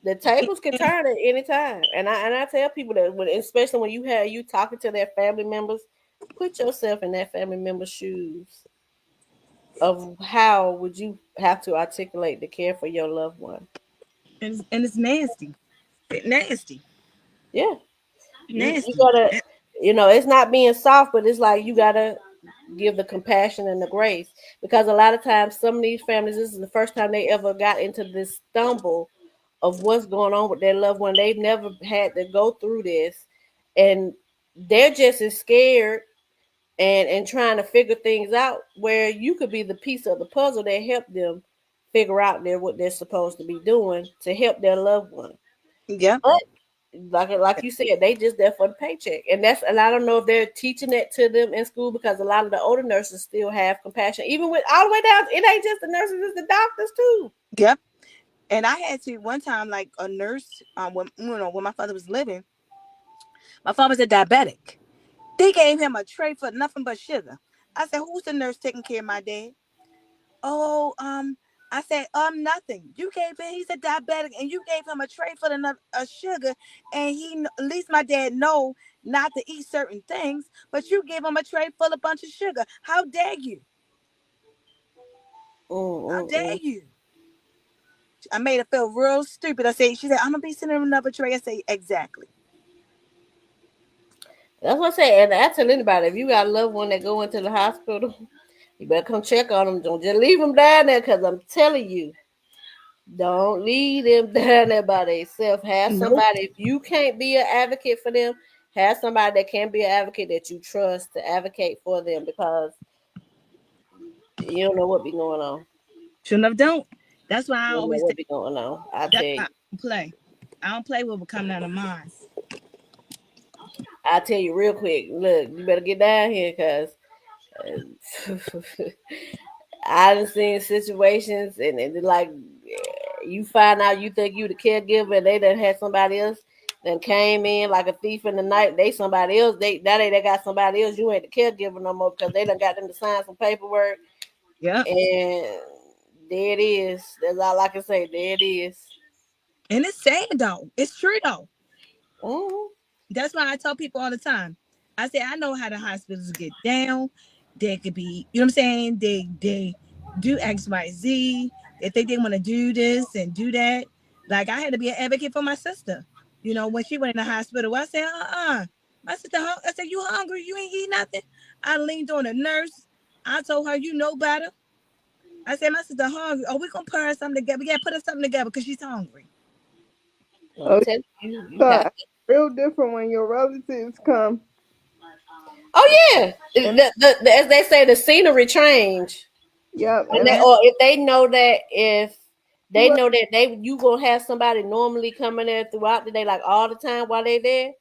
[SPEAKER 1] The tables can turn at any time. And I tell people that especially when you talking to their family members, put yourself in that family member's shoes of how would you have to articulate the care for your loved one.
[SPEAKER 2] And it's nasty, nasty,
[SPEAKER 1] Yeah. You
[SPEAKER 2] nasty.
[SPEAKER 1] gotta, it's not being soft, but it's like you gotta give the compassion and the grace because a lot of times some of these families, this is the first time they ever got into this stumble of what's going on with their loved one. They've never had to go through this, and they're just as scared and trying to figure things out where you could be the piece of the puzzle that help them figure out what they're supposed to be doing to help their loved one.
[SPEAKER 2] Yeah,
[SPEAKER 1] But like you said, they just there for the paycheck, and I don't know if they're teaching that to them in school because a lot of the older nurses still have compassion, even with all the way down. It ain't just the nurses; it's the doctors too.
[SPEAKER 2] yep. And I had to one time, like a nurse, when my father was living, my father was a diabetic. They gave him a tray for nothing but sugar. I said, "Who's the nurse taking care of my dad?" Oh, I said, nothing. You gave him. He's a diabetic, and you gave him a tray full of sugar, and at least my dad know not to eat certain things, but you gave him a tray full of bunch of sugar. How dare you? How dare
[SPEAKER 1] Mm-mm-mm.
[SPEAKER 2] you? I made her feel real stupid. She said, I'm gonna be sending him another tray. I say, exactly.
[SPEAKER 1] That's what I say. And I tell anybody, if you got a loved one that go into the hospital, you better come check on them. Don't just leave them down there, because I'm telling you, don't leave them down there by themselves. Have
[SPEAKER 2] Nope.
[SPEAKER 1] somebody, if you can't be an advocate for them, have somebody that can be an advocate that you trust to advocate for them, because you don't know what be going on.
[SPEAKER 2] Shouldn't have don't. That's why I
[SPEAKER 1] You don't know
[SPEAKER 2] always say
[SPEAKER 1] what be going on. I tell
[SPEAKER 2] that's why I
[SPEAKER 1] you.
[SPEAKER 2] don't play. I don't play with what coming out of mine.
[SPEAKER 1] I tell you real quick. Look, you better get down here, because I done seen situations, and like, you find out you think you the caregiver, and they done had somebody else then came in like a thief in the night. They somebody else. They got somebody else. You ain't the caregiver no more, because they done got them to sign some paperwork,
[SPEAKER 2] Yep.
[SPEAKER 1] and there it is. That's all I can say. There it is.
[SPEAKER 2] And it's sad though. It's true though.
[SPEAKER 1] Mm-hmm.
[SPEAKER 2] That's why I tell people all the time. I say I know how the hospitals get down. They could be, you know what I'm saying? They do X, Y, Z. They think they want to do this and do that. Like I had to be an advocate for my sister. You know, when she went in the hospital, I said, My sister, I said, you hungry? You ain't eat nothing. I leaned on the nurse. I told her, you know better. I said, my sister hungry. Oh, we gonna put her something together. We gotta put her something together because she's hungry.
[SPEAKER 1] I'm
[SPEAKER 3] Oh,
[SPEAKER 1] telling you, you
[SPEAKER 3] so
[SPEAKER 1] have to.
[SPEAKER 3] real different when your relatives come.
[SPEAKER 1] Oh yeah,
[SPEAKER 3] And
[SPEAKER 1] as they say, the scenery change.
[SPEAKER 3] yep,
[SPEAKER 1] And
[SPEAKER 3] and
[SPEAKER 1] they,
[SPEAKER 2] Yeah.
[SPEAKER 1] or if they know that, if they
[SPEAKER 3] whoever
[SPEAKER 1] know that you gonna have somebody normally coming there throughout the day, like all the time while they there,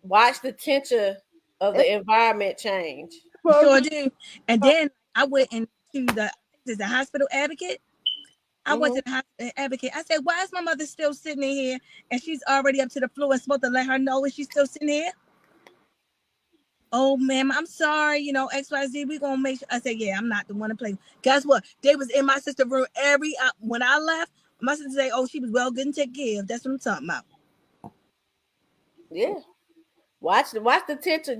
[SPEAKER 1] watch the temperature of
[SPEAKER 3] and
[SPEAKER 1] the environment change.
[SPEAKER 3] supposed
[SPEAKER 2] Sure
[SPEAKER 3] to
[SPEAKER 2] do. And then I went into the hospital advocate. I went
[SPEAKER 1] Hmm.
[SPEAKER 2] to the hospital advocate. I said, "Why is my mother still sitting in here and she's already up to the floor and supposed to let her know if she's still sitting here?" Oh, ma'am, I'm sorry. You know, XYZ. We gonna make sure. I said, "Yeah, I'm not the one to play." Guess what? They was in my sister's room every when I left. My sister say, "Oh, she was well good and taken care of." That's what I'm talking about.
[SPEAKER 1] Yeah, watch the temperature.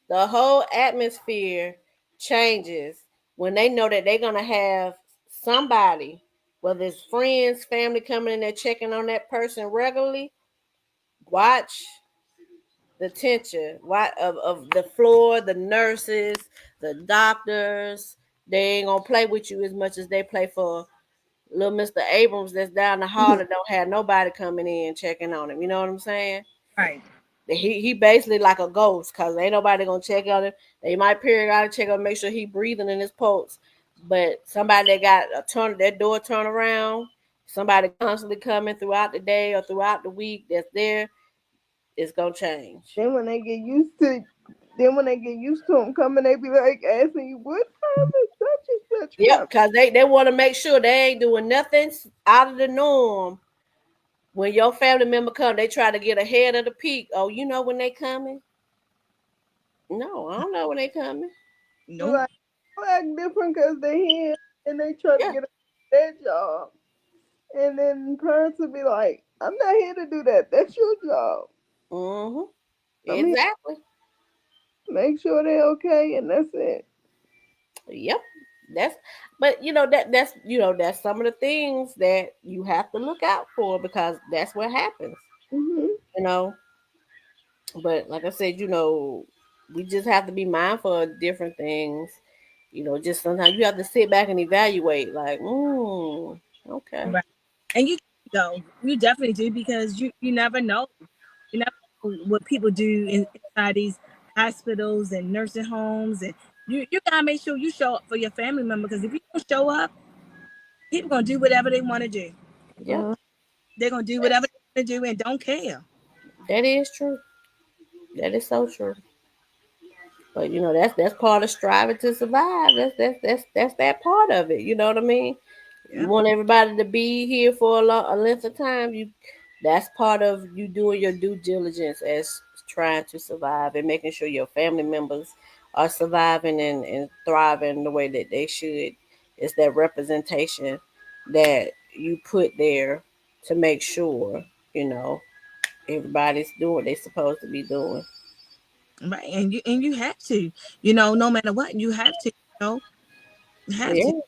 [SPEAKER 1] The whole atmosphere changes when they know that they're gonna have somebody, whether it's friends, family, coming in there checking on that person regularly. Watch the tension of the floor, the nurses, the doctors. They ain't gonna play with you as much as they play for little Mr. Abrams that's down the hall that don't have nobody coming in checking on him. You know what I'm saying?
[SPEAKER 2] Right.
[SPEAKER 1] He basically like a ghost, because ain't nobody gonna check on him. They might periodically check on, make sure he breathing in his pulse. But somebody that got that door turn around, somebody constantly coming throughout the day or throughout the week that's there, it's gonna change.
[SPEAKER 3] then when they get used to then when they get used to them coming, they be like asking you, "What time is such and such
[SPEAKER 1] Yep,
[SPEAKER 3] coming?"
[SPEAKER 1] because they want to make sure they ain't doing nothing out of the norm. When your family member come, they try to get ahead of the peak. Oh, you know when they coming? No, I don't know when they coming.
[SPEAKER 2] Nope.
[SPEAKER 3] Like you act different because they here and they try to
[SPEAKER 1] Yeah.
[SPEAKER 3] get their job, and then parents will be like, "I'm not here to do that. That's your job.
[SPEAKER 1] Mm-hmm.
[SPEAKER 3] I'm here
[SPEAKER 1] Exactly.
[SPEAKER 3] to make sure they're okay, and that's it."
[SPEAKER 1] Yep. That's but that's some of the things that you have to look out for, because that's what happens.
[SPEAKER 3] Hmm.
[SPEAKER 1] You know. But like I said, we just have to be mindful of different things. Just sometimes you have to sit back and evaluate, like, okay.
[SPEAKER 2] Right. And you though you definitely do because you never know. You never know what people do inside these hospitals and nursing homes, and you gotta make sure you show up for your family member because if you don't show up, people gonna do whatever they want to do.
[SPEAKER 1] Yep.
[SPEAKER 2] They're gonna do whatever they want to do and don't care.
[SPEAKER 1] That is true. That is so true. But that's part of striving to survive. That's that part of it. You know what I mean? You want everybody to be here for a length of time. That's part of you doing your due diligence as trying to survive and making sure your family members are surviving and thriving the way that they should. It's that representation that you put there to make sure, you know, everybody's doing what they're supposed to be doing.
[SPEAKER 2] Right. And you have to, no matter what, you have to, you have to,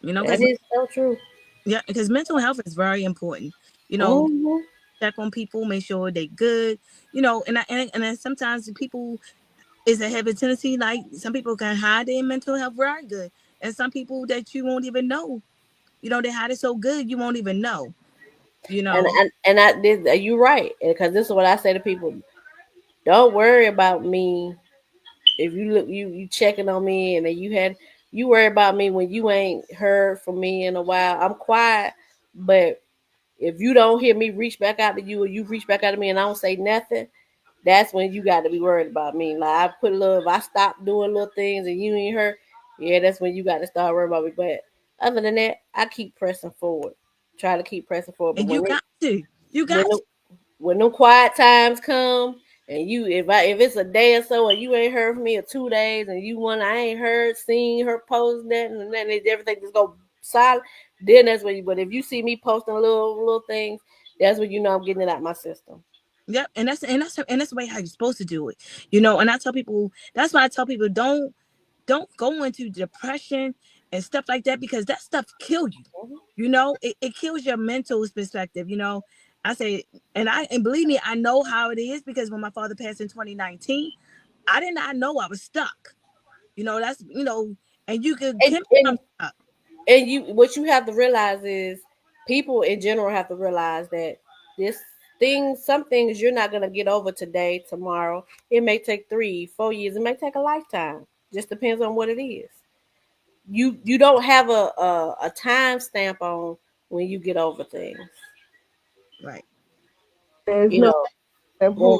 [SPEAKER 1] Yeah, that
[SPEAKER 2] because
[SPEAKER 1] is so true.
[SPEAKER 2] yeah, because mental health is very important. You know,
[SPEAKER 1] Hmm.
[SPEAKER 2] check on people, make sure they good. And then sometimes people is a have a tendency, like some people can hide their mental health very good, and some people that you won't even know. They hide it so good you won't even know. You
[SPEAKER 1] And
[SPEAKER 2] know.
[SPEAKER 1] and, and I did. You're right, because this is what I say to people: don't worry about me if you look you checking on me, and then you worry about me when you ain't heard from me in a while. I'm quiet, but if you don't hear me reach back out to you, or you reach back out to me and I don't say nothing, that's when you got to be worried about me. Like I put a little, if I stop doing little things and you ain't heard, yeah, that's when you got to start worrying about me. But other than that, I keep pressing forward, try to keep pressing forward. But
[SPEAKER 2] And you got to, you
[SPEAKER 1] when
[SPEAKER 2] got
[SPEAKER 1] the,
[SPEAKER 2] to.
[SPEAKER 1] when them quiet times come, and you if it's a day or so and you ain't heard from me, or 2 days, and I ain't heard, seen her post nothing, and then everything just go silent, then that's when you. But if you see me posting little things, that's when you know I'm getting it out my system.
[SPEAKER 2] Yep, and that's the way how you're supposed to do it. And I tell people, that's why I tell people, don't go into depression and stuff like that, because that stuff kill you. It kills your mental perspective. I say, and believe me, I know how it is, because when my father passed in 2019, I did not know I was stuck. That's and you could
[SPEAKER 1] And,
[SPEAKER 2] can become
[SPEAKER 1] and
[SPEAKER 2] stuck.
[SPEAKER 1] and you what you have to realize is people in general have to realize that this some things you're not gonna get over today, tomorrow. It may take 3, 4 years. It may take a lifetime. Just depends on what it is. You don't have a time stamp on when you get over things.
[SPEAKER 2] Right.
[SPEAKER 3] There's
[SPEAKER 1] You
[SPEAKER 3] no
[SPEAKER 1] know,
[SPEAKER 3] example.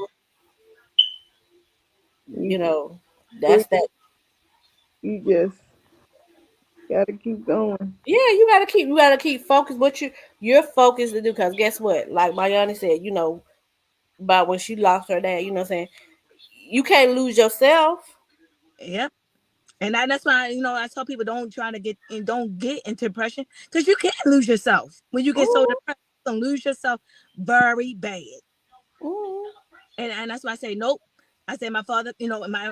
[SPEAKER 1] mm,
[SPEAKER 3] You
[SPEAKER 1] you know
[SPEAKER 3] just
[SPEAKER 1] that's that.
[SPEAKER 3] you just gotta keep going.
[SPEAKER 1] Yeah, you gotta keep focused. What you're focused to do, because guess what? Like Mayani said, about when she lost her dad. You know what I'm saying? You can't lose yourself.
[SPEAKER 2] Yep. And that's why I tell people, don't get into depression, because you can't lose yourself when you get so
[SPEAKER 1] Mm,
[SPEAKER 2] depressed. You can lose yourself very bad.
[SPEAKER 1] mm.
[SPEAKER 2] And that's why I say nope. I say my father,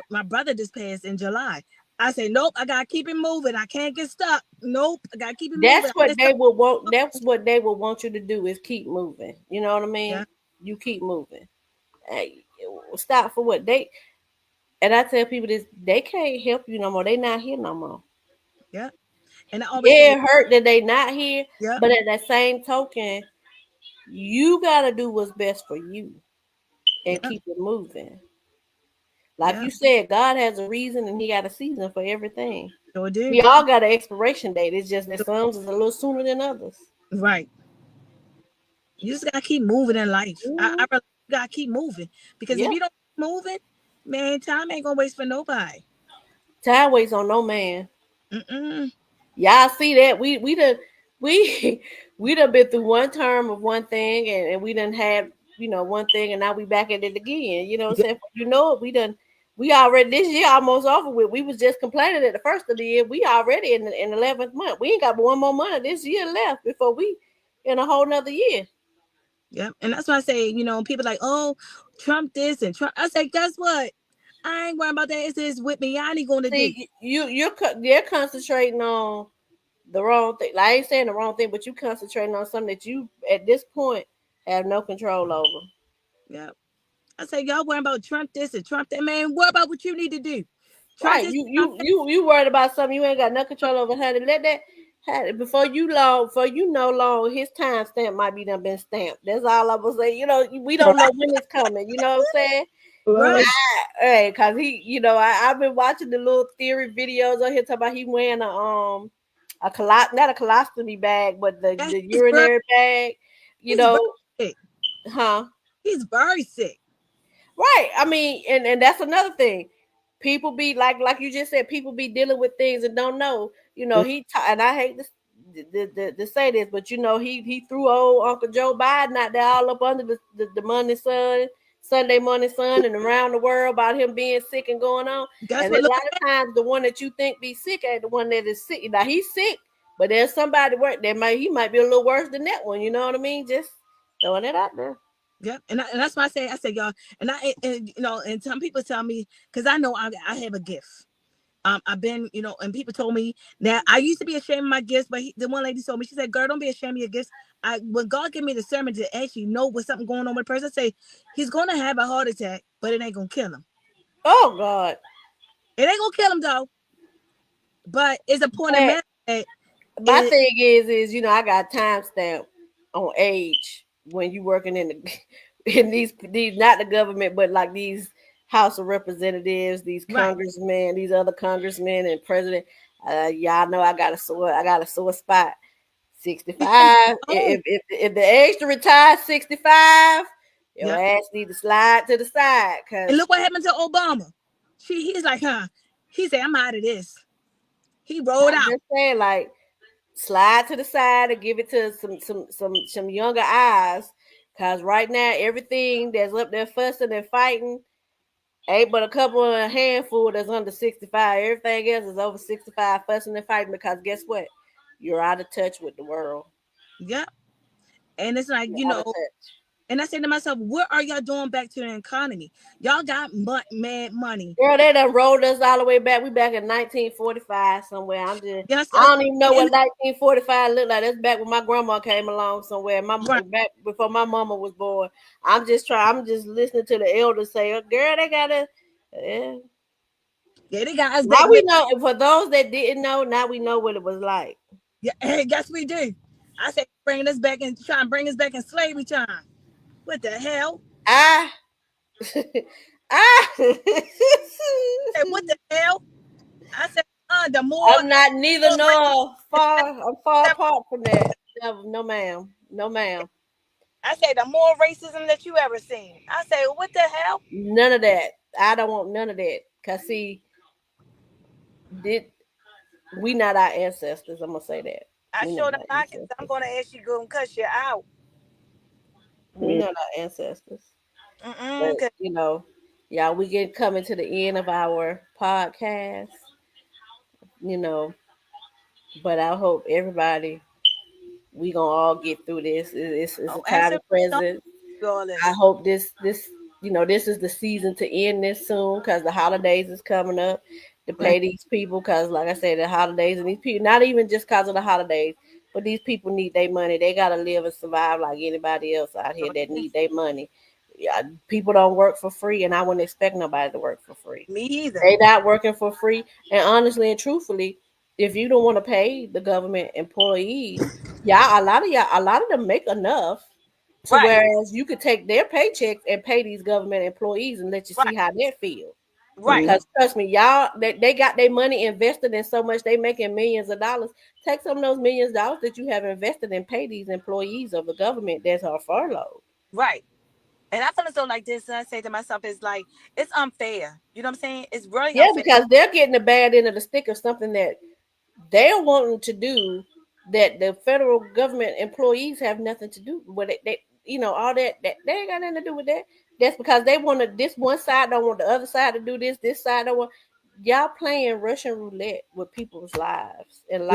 [SPEAKER 2] my brother just passed in July. I say nope. I gotta keep it moving. I can't get stuck. Nope. I gotta keep it
[SPEAKER 1] That's
[SPEAKER 2] moving. I
[SPEAKER 1] what
[SPEAKER 2] miss
[SPEAKER 1] they will want. That's what they will want you to do, is keep moving. You know what I
[SPEAKER 2] yeah,
[SPEAKER 1] mean? You keep moving. Hey, stop for what they. And I tell people this: they can't help you no more. They not here no more.
[SPEAKER 2] yeah. And I always say
[SPEAKER 1] Yeah, it hurt that they not here,
[SPEAKER 2] yeah,
[SPEAKER 1] but at that same token, you gotta do what's best for you and
[SPEAKER 2] yeah,
[SPEAKER 1] keep it moving. Like
[SPEAKER 2] yeah.
[SPEAKER 1] you said, God has a reason and He got a season for everything.
[SPEAKER 2] Sure do.
[SPEAKER 1] We all got an expiration date. It's just that some is a little sooner than others.
[SPEAKER 2] Right. You just gotta keep moving in life. I
[SPEAKER 1] Mhm.
[SPEAKER 2] really gotta keep moving, because if
[SPEAKER 1] Yeah,
[SPEAKER 2] you don't keep moving, man, time ain't gonna waste for nobody.
[SPEAKER 1] time waits on no man.
[SPEAKER 2] Mm-mm.
[SPEAKER 1] Y'all see that we we done been through one term of one thing, and we done had one thing, and now we back at it again. You know what I'm
[SPEAKER 2] Yeah,
[SPEAKER 1] saying? You know it. We already, this year almost over with. We was just complaining at the first of the year. We already in the 11th month. We ain't got one more month of this year left before we in a whole nother year.
[SPEAKER 2] yeah. And that's why I say, people like, oh, Trump this and Trump. I say, guess what? I ain't worrying about that. It's this with me. I ain't gonna do.
[SPEAKER 1] See, they're concentrating on the wrong thing. Like, I ain't saying the wrong thing, but you concentrating on something that you at this point have no control over.
[SPEAKER 2] Yeah. I say, y'all worrying about Trump this and Trump that. Man, worry about what you need to do. Trump
[SPEAKER 1] Right.
[SPEAKER 2] this,
[SPEAKER 1] You
[SPEAKER 2] Trump
[SPEAKER 1] you
[SPEAKER 2] that.
[SPEAKER 1] you you worried about something you ain't got no control over, honey. Let that before you know long, his time stamp might be done been stamped. That's all I will say. We don't know when it's coming. You know what I'm saying?
[SPEAKER 2] Right.
[SPEAKER 3] Right.
[SPEAKER 1] Hey, cause I've been watching the little theory videos on here talking about he wearing not a colostomy bag, but
[SPEAKER 2] Yeah,
[SPEAKER 1] the urinary bag. You
[SPEAKER 2] he's very
[SPEAKER 1] know,
[SPEAKER 2] sick.
[SPEAKER 1] huh?
[SPEAKER 2] He's very sick.
[SPEAKER 1] Right. I mean, and that's another thing. People be like you just said, people be dealing with things and don't know. he and I hate to say this, but he threw old Uncle Joe Biden out there all up under the money sun, Sunday morning sun, and around the world about him being sick and going on.
[SPEAKER 2] Guess
[SPEAKER 1] And
[SPEAKER 2] what?
[SPEAKER 1] a
[SPEAKER 2] Look,
[SPEAKER 1] lot of times the one that you think be sick ain't the one that is sick. Now he's sick, but there's somebody work that he might be a little worse than that one. You know what I mean? Just throwing it out there.
[SPEAKER 2] yeah, and that's why I said y'all, and some people tell me because I know I have a gift. I've been, and people told me that I used to be ashamed of my gifts, but the one lady told me, she said, "Girl, don't be ashamed of your gifts." When God gave me the sermon to actually know what's something going on with the person, say he's gonna have a heart attack, but it ain't gonna kill him.
[SPEAKER 1] Oh God!
[SPEAKER 2] It ain't gonna kill him though. But it's a point of
[SPEAKER 1] But
[SPEAKER 2] matter that
[SPEAKER 1] my thing is, I got timestamp on age when you working in these not the government, but like these House of Representatives, these
[SPEAKER 2] right.
[SPEAKER 1] congressmen, these other congressmen and president. Y'all know I got a sore spot. 65.
[SPEAKER 2] Oh,
[SPEAKER 1] If the age to retire 65, your
[SPEAKER 2] yeah.
[SPEAKER 1] ass need to slide to the side.
[SPEAKER 2] And
[SPEAKER 1] Cause
[SPEAKER 2] look what happened to Obama. He's like, huh? He said, "I'm out of this." He rolled
[SPEAKER 1] I'm
[SPEAKER 2] out.
[SPEAKER 1] just saying, like, slide to the side and give it to some younger eyes. Cause right now everything that's up there fussing and fighting ain't but a handful that's under 65. Everything else is over 65 fussing and fighting because guess what? You're out of touch with the world.
[SPEAKER 2] Yep. And it's like,
[SPEAKER 1] You're out of touch.
[SPEAKER 2] and I said to myself, what are y'all doing back to the economy? Y'all got mad money.
[SPEAKER 1] Girl, they done rolled us all the way back. We back in 1945 somewhere.
[SPEAKER 2] Yes,
[SPEAKER 1] I don't even know what
[SPEAKER 2] and
[SPEAKER 1] 1945 looked like. That's back when my grandma came along somewhere.
[SPEAKER 2] right.
[SPEAKER 1] Back before my mama was born. I'm just listening to the elders say, oh, girl, they gotta. Yeah.
[SPEAKER 2] Yeah, they got us back
[SPEAKER 1] Now we
[SPEAKER 2] then.
[SPEAKER 1] know. For those that didn't know, now we know what it was like.
[SPEAKER 2] Yeah, hey, guess we do. I said bringing us back and trying to bring us back in slavery time. What the hell?
[SPEAKER 1] Ah, ah.
[SPEAKER 2] I said, what the hell? I said, the more
[SPEAKER 1] I'm not neither nor far. I'm far
[SPEAKER 2] racism,
[SPEAKER 1] apart from that. No, no, ma'am. No, ma'am.
[SPEAKER 2] I said the more racism that you ever seen. I said, what the hell?
[SPEAKER 1] None of that. I don't want none of that. Cause see, did we not our ancestors? I'm gonna say that.
[SPEAKER 2] I
[SPEAKER 1] We not
[SPEAKER 2] showed them
[SPEAKER 1] our
[SPEAKER 2] I can. I'm
[SPEAKER 1] ancestors.
[SPEAKER 2] gonna ask you go and cuss you out.
[SPEAKER 1] We not our ancestors. But
[SPEAKER 2] Cause
[SPEAKER 1] y'all, we get coming to the end of our podcast. You know, but I hope everybody we gonna all get through this. It's a time
[SPEAKER 2] answer
[SPEAKER 1] of present.
[SPEAKER 2] all
[SPEAKER 1] I
[SPEAKER 2] this.
[SPEAKER 1] hope this this is the season to end this soon because the holidays is coming up to
[SPEAKER 2] Right,
[SPEAKER 1] pay these people because like I said the holidays and these people not even just because of the holidays but these people need their money. They gotta live and survive like anybody else out here that need their money. Yeah, people don't work for free and I wouldn't expect nobody to work for free.
[SPEAKER 2] me either.
[SPEAKER 1] They not working for free. And honestly and truthfully, if you don't want to pay the government employees, a lot of them make enough to
[SPEAKER 2] Right,
[SPEAKER 1] whereas you could take their paychecks and pay these government employees and let you
[SPEAKER 2] right,
[SPEAKER 1] see how they feel.
[SPEAKER 2] right,
[SPEAKER 1] Because trust me, y'all, they got their money invested in so much they making millions of dollars. Take some of those millions of dollars that you have invested and pay these employees of the government that's on furlough.
[SPEAKER 2] right. And I feel as though like this, and I say to myself, it's like it's unfair. You know what I'm saying? It's really
[SPEAKER 1] Yeah,
[SPEAKER 2] unfair.
[SPEAKER 1] because they're getting the bad end of the stick of something that they're wanting to do that the federal government employees have nothing to do with it. All that they ain't got nothing to do with that. That's because they want to. This one side don't want the other side to do this. This side don't want. Y'all playing Russian roulette with people's lives and
[SPEAKER 3] I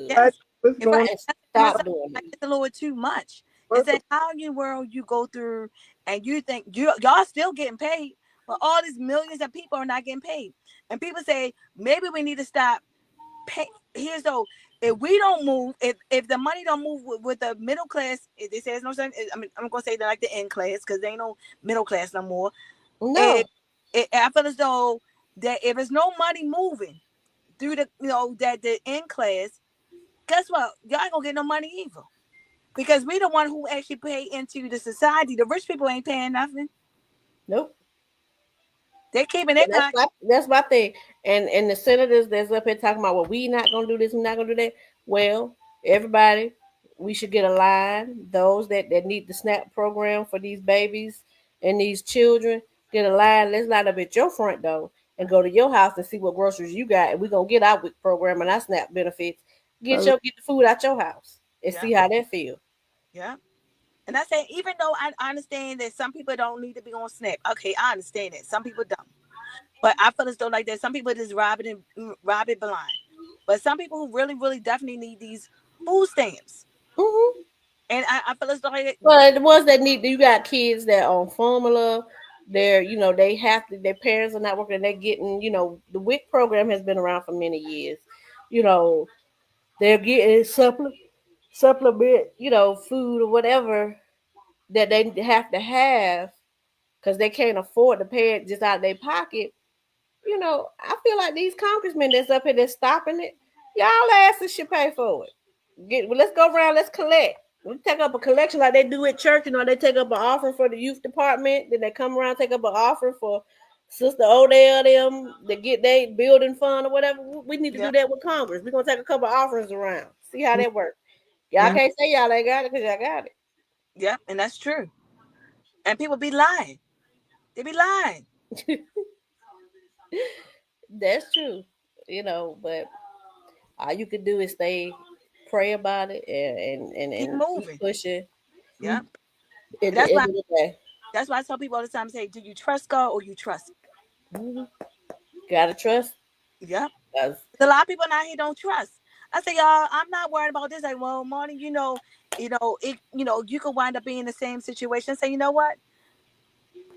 [SPEAKER 2] Yes.
[SPEAKER 1] livelihoods.
[SPEAKER 3] what's
[SPEAKER 2] And right.
[SPEAKER 3] going
[SPEAKER 1] And
[SPEAKER 2] I said to
[SPEAKER 1] stop
[SPEAKER 2] myself,
[SPEAKER 1] doing
[SPEAKER 2] like,
[SPEAKER 1] it.
[SPEAKER 2] it's a little too much.
[SPEAKER 3] what's
[SPEAKER 2] It's like how in the world you go through and you think y'all still getting paid, but all these millions of people are not getting paid. And people say maybe we need to stop pay. Here's though, if we don't move, if the money don't move with the middle class, they say it's no sense. I mean, I'm gonna say that like the end class because there ain't no middle class no more.
[SPEAKER 1] No,
[SPEAKER 2] If I feel as though that if there's no money moving through the that the end class, guess what? Y'all ain't gonna get no money either. Because we the one who actually pay into the society. The rich people ain't paying nothing.
[SPEAKER 1] nope.
[SPEAKER 2] They keeping their pocket.
[SPEAKER 1] That's my thing. And the senators that's up here talking about, well, we not gonna do this, we not gonna do that. Well, everybody, we should get a line. Those that need the SNAP program for these babies and these children, get a line. Let's line up at your front door and go to your house and see what groceries you got, and we're gonna get our WIC program and our SNAP benefits. Get the food out your house and
[SPEAKER 2] Yeah,
[SPEAKER 1] see how that feel.
[SPEAKER 2] yeah. And I say, even though I understand that some people don't need to be on SNAP. Okay, I understand that some people don't. But I feel as though like that some people just rob it blind. But some people who really, really definitely need these food stamps.
[SPEAKER 1] Hmm.
[SPEAKER 2] And I feel as though like
[SPEAKER 1] Well, the ones that need, you got kids that on formula. They're, they have to. Their parents are not working. They're getting, the WIC program has been around for many years. You know, they're getting supplement, food or whatever that they have to have because they can't afford to pay it just out of their pocket. I feel like these congressmen that's up here that's stopping it, y'all asses should pay for it. Let's go around, let's collect. We take up a collection like they do at church. They take up an offering for the youth department. Then they come around, take up an offering for Sister Odell, them, to get their building fund or whatever. We need to
[SPEAKER 2] yeah,
[SPEAKER 1] do that with Congress. We're going to take a couple of offerings around, see how that works. Y'all
[SPEAKER 2] yeah,
[SPEAKER 1] can't say y'all ain't got it because y'all got
[SPEAKER 2] yeah, and that's true. And people be lying. They be lying.
[SPEAKER 1] it. That's true. But all you can do is pray about it
[SPEAKER 2] Keep
[SPEAKER 1] and keep
[SPEAKER 2] moving.
[SPEAKER 1] pushing
[SPEAKER 2] Yeah.
[SPEAKER 1] at
[SPEAKER 2] And
[SPEAKER 1] the end of the day.
[SPEAKER 2] that's why I tell people all the time, say, do you trust God or you trust?
[SPEAKER 1] Mhm. Gotta trust.
[SPEAKER 2] Yeah.
[SPEAKER 1] 'Cause
[SPEAKER 2] A lot of people out here don't trust. I say, y'all, I'm not worried about this. Like, well, morning, you could wind up being in the same situation. Say, you know what?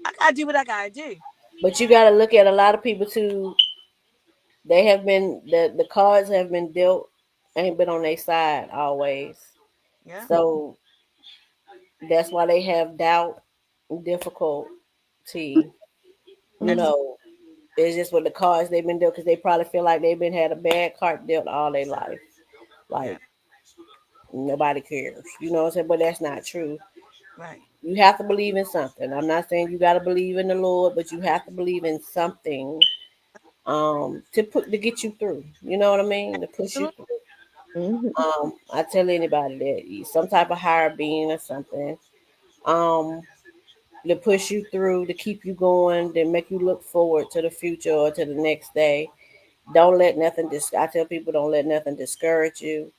[SPEAKER 2] I gotta do what I gotta do.
[SPEAKER 1] But you gotta look at a lot of people too. They have been the cards have been dealt, ain't been on their side always.
[SPEAKER 2] Yeah.
[SPEAKER 1] So that's why they have doubt and difficulty. You
[SPEAKER 2] That's
[SPEAKER 1] know, it's just with the cards they've been dealt because they probably feel like they've been had a bad card dealt all their life.
[SPEAKER 2] yeah.
[SPEAKER 1] Like nobody cares. You know what I'm saying? But that's not true.
[SPEAKER 2] Right.
[SPEAKER 1] You have to believe in something. I'm not saying you got to believe in the Lord, but you have to believe in something to get you through. You know what I mean? To push you
[SPEAKER 2] Absolutely.
[SPEAKER 1] through.
[SPEAKER 3] Mhm.
[SPEAKER 1] I tell anybody that some type of higher being or something um to push you through, to keep you going, to make you look forward to the future or to the next day. Don't let nothing I tell people, don't let nothing discourage you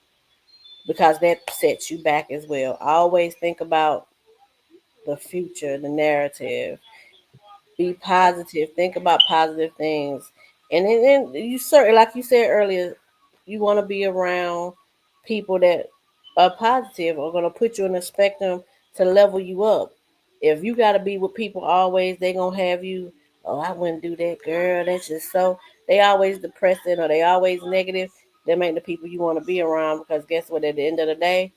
[SPEAKER 1] because that sets you back as well. I always think about the future, the narrative. Be positive. Think about positive things. And then you certainly, like you said earlier, you want to be around people that are positive or going to put you in a spectrum to level you up. If you got to be with people always, they going to have you, oh, I wouldn't do that, girl. That's just so. They always depressing or they always negative. Them ain't the people you want to be around because guess what? At the end of the day,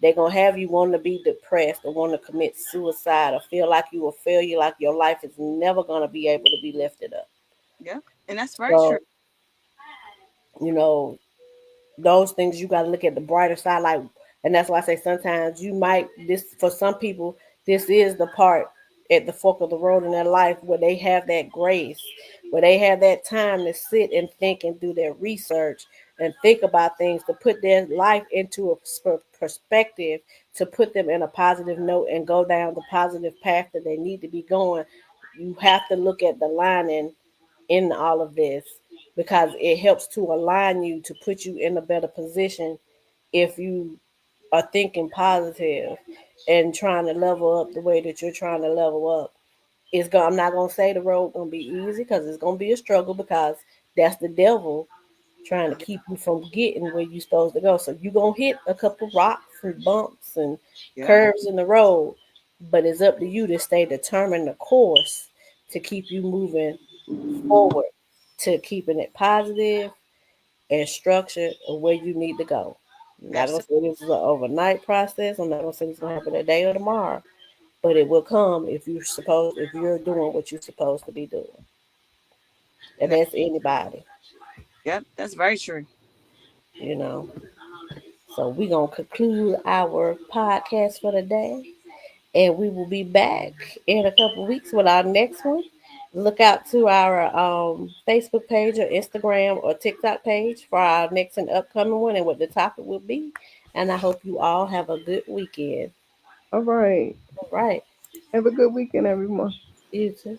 [SPEAKER 1] they're gonna have you want to be depressed or want to commit suicide or feel like you a failure, like your life is never gonna be able to be lifted up.
[SPEAKER 2] Yeah. And that's very true.
[SPEAKER 1] So, you know, those things you got to look at the brighter side, like, and that's why I say sometimes you might, this for some people, this is the part at the fork of the road in their life where they have that grace, where they have that time to sit and think and do their research and think about things, to put their life into a perspective, to put them in a positive note and go down the positive path that they need to be going. You have to look at the lining in all of this because it helps to align you to put you in a better position if you are thinking positive and trying to level up the way that you're trying to level up. I'm not gonna say the road gonna be easy because it's gonna be a struggle because that's the devil trying to
[SPEAKER 2] Yeah.
[SPEAKER 1] keep you from getting where you're supposed to go. So you're gonna hit a couple rocks and bumps and
[SPEAKER 2] Yeah.
[SPEAKER 1] curves in the road, but it's up to you to stay determined the course to keep you moving forward to keeping it positive and structured of where you need to go. I'm not gonna
[SPEAKER 2] Absolutely.
[SPEAKER 1] say this is an overnight process. I'm not gonna say it's gonna happen today or tomorrow, but it will come if you're doing what you're supposed to be doing. And
[SPEAKER 2] Yeah.
[SPEAKER 1] that's anybody,
[SPEAKER 2] Yeah. That's very true.
[SPEAKER 1] you know. So we're gonna conclude our podcast for the day. And we will be back in a couple weeks with our next one. Look out to our Facebook page or Instagram or TikTok page for our next and upcoming one and what the topic will be. And I hope you all have a good weekend.
[SPEAKER 3] All right.
[SPEAKER 1] All right.
[SPEAKER 3] Have a good weekend, everyone.
[SPEAKER 1] You too.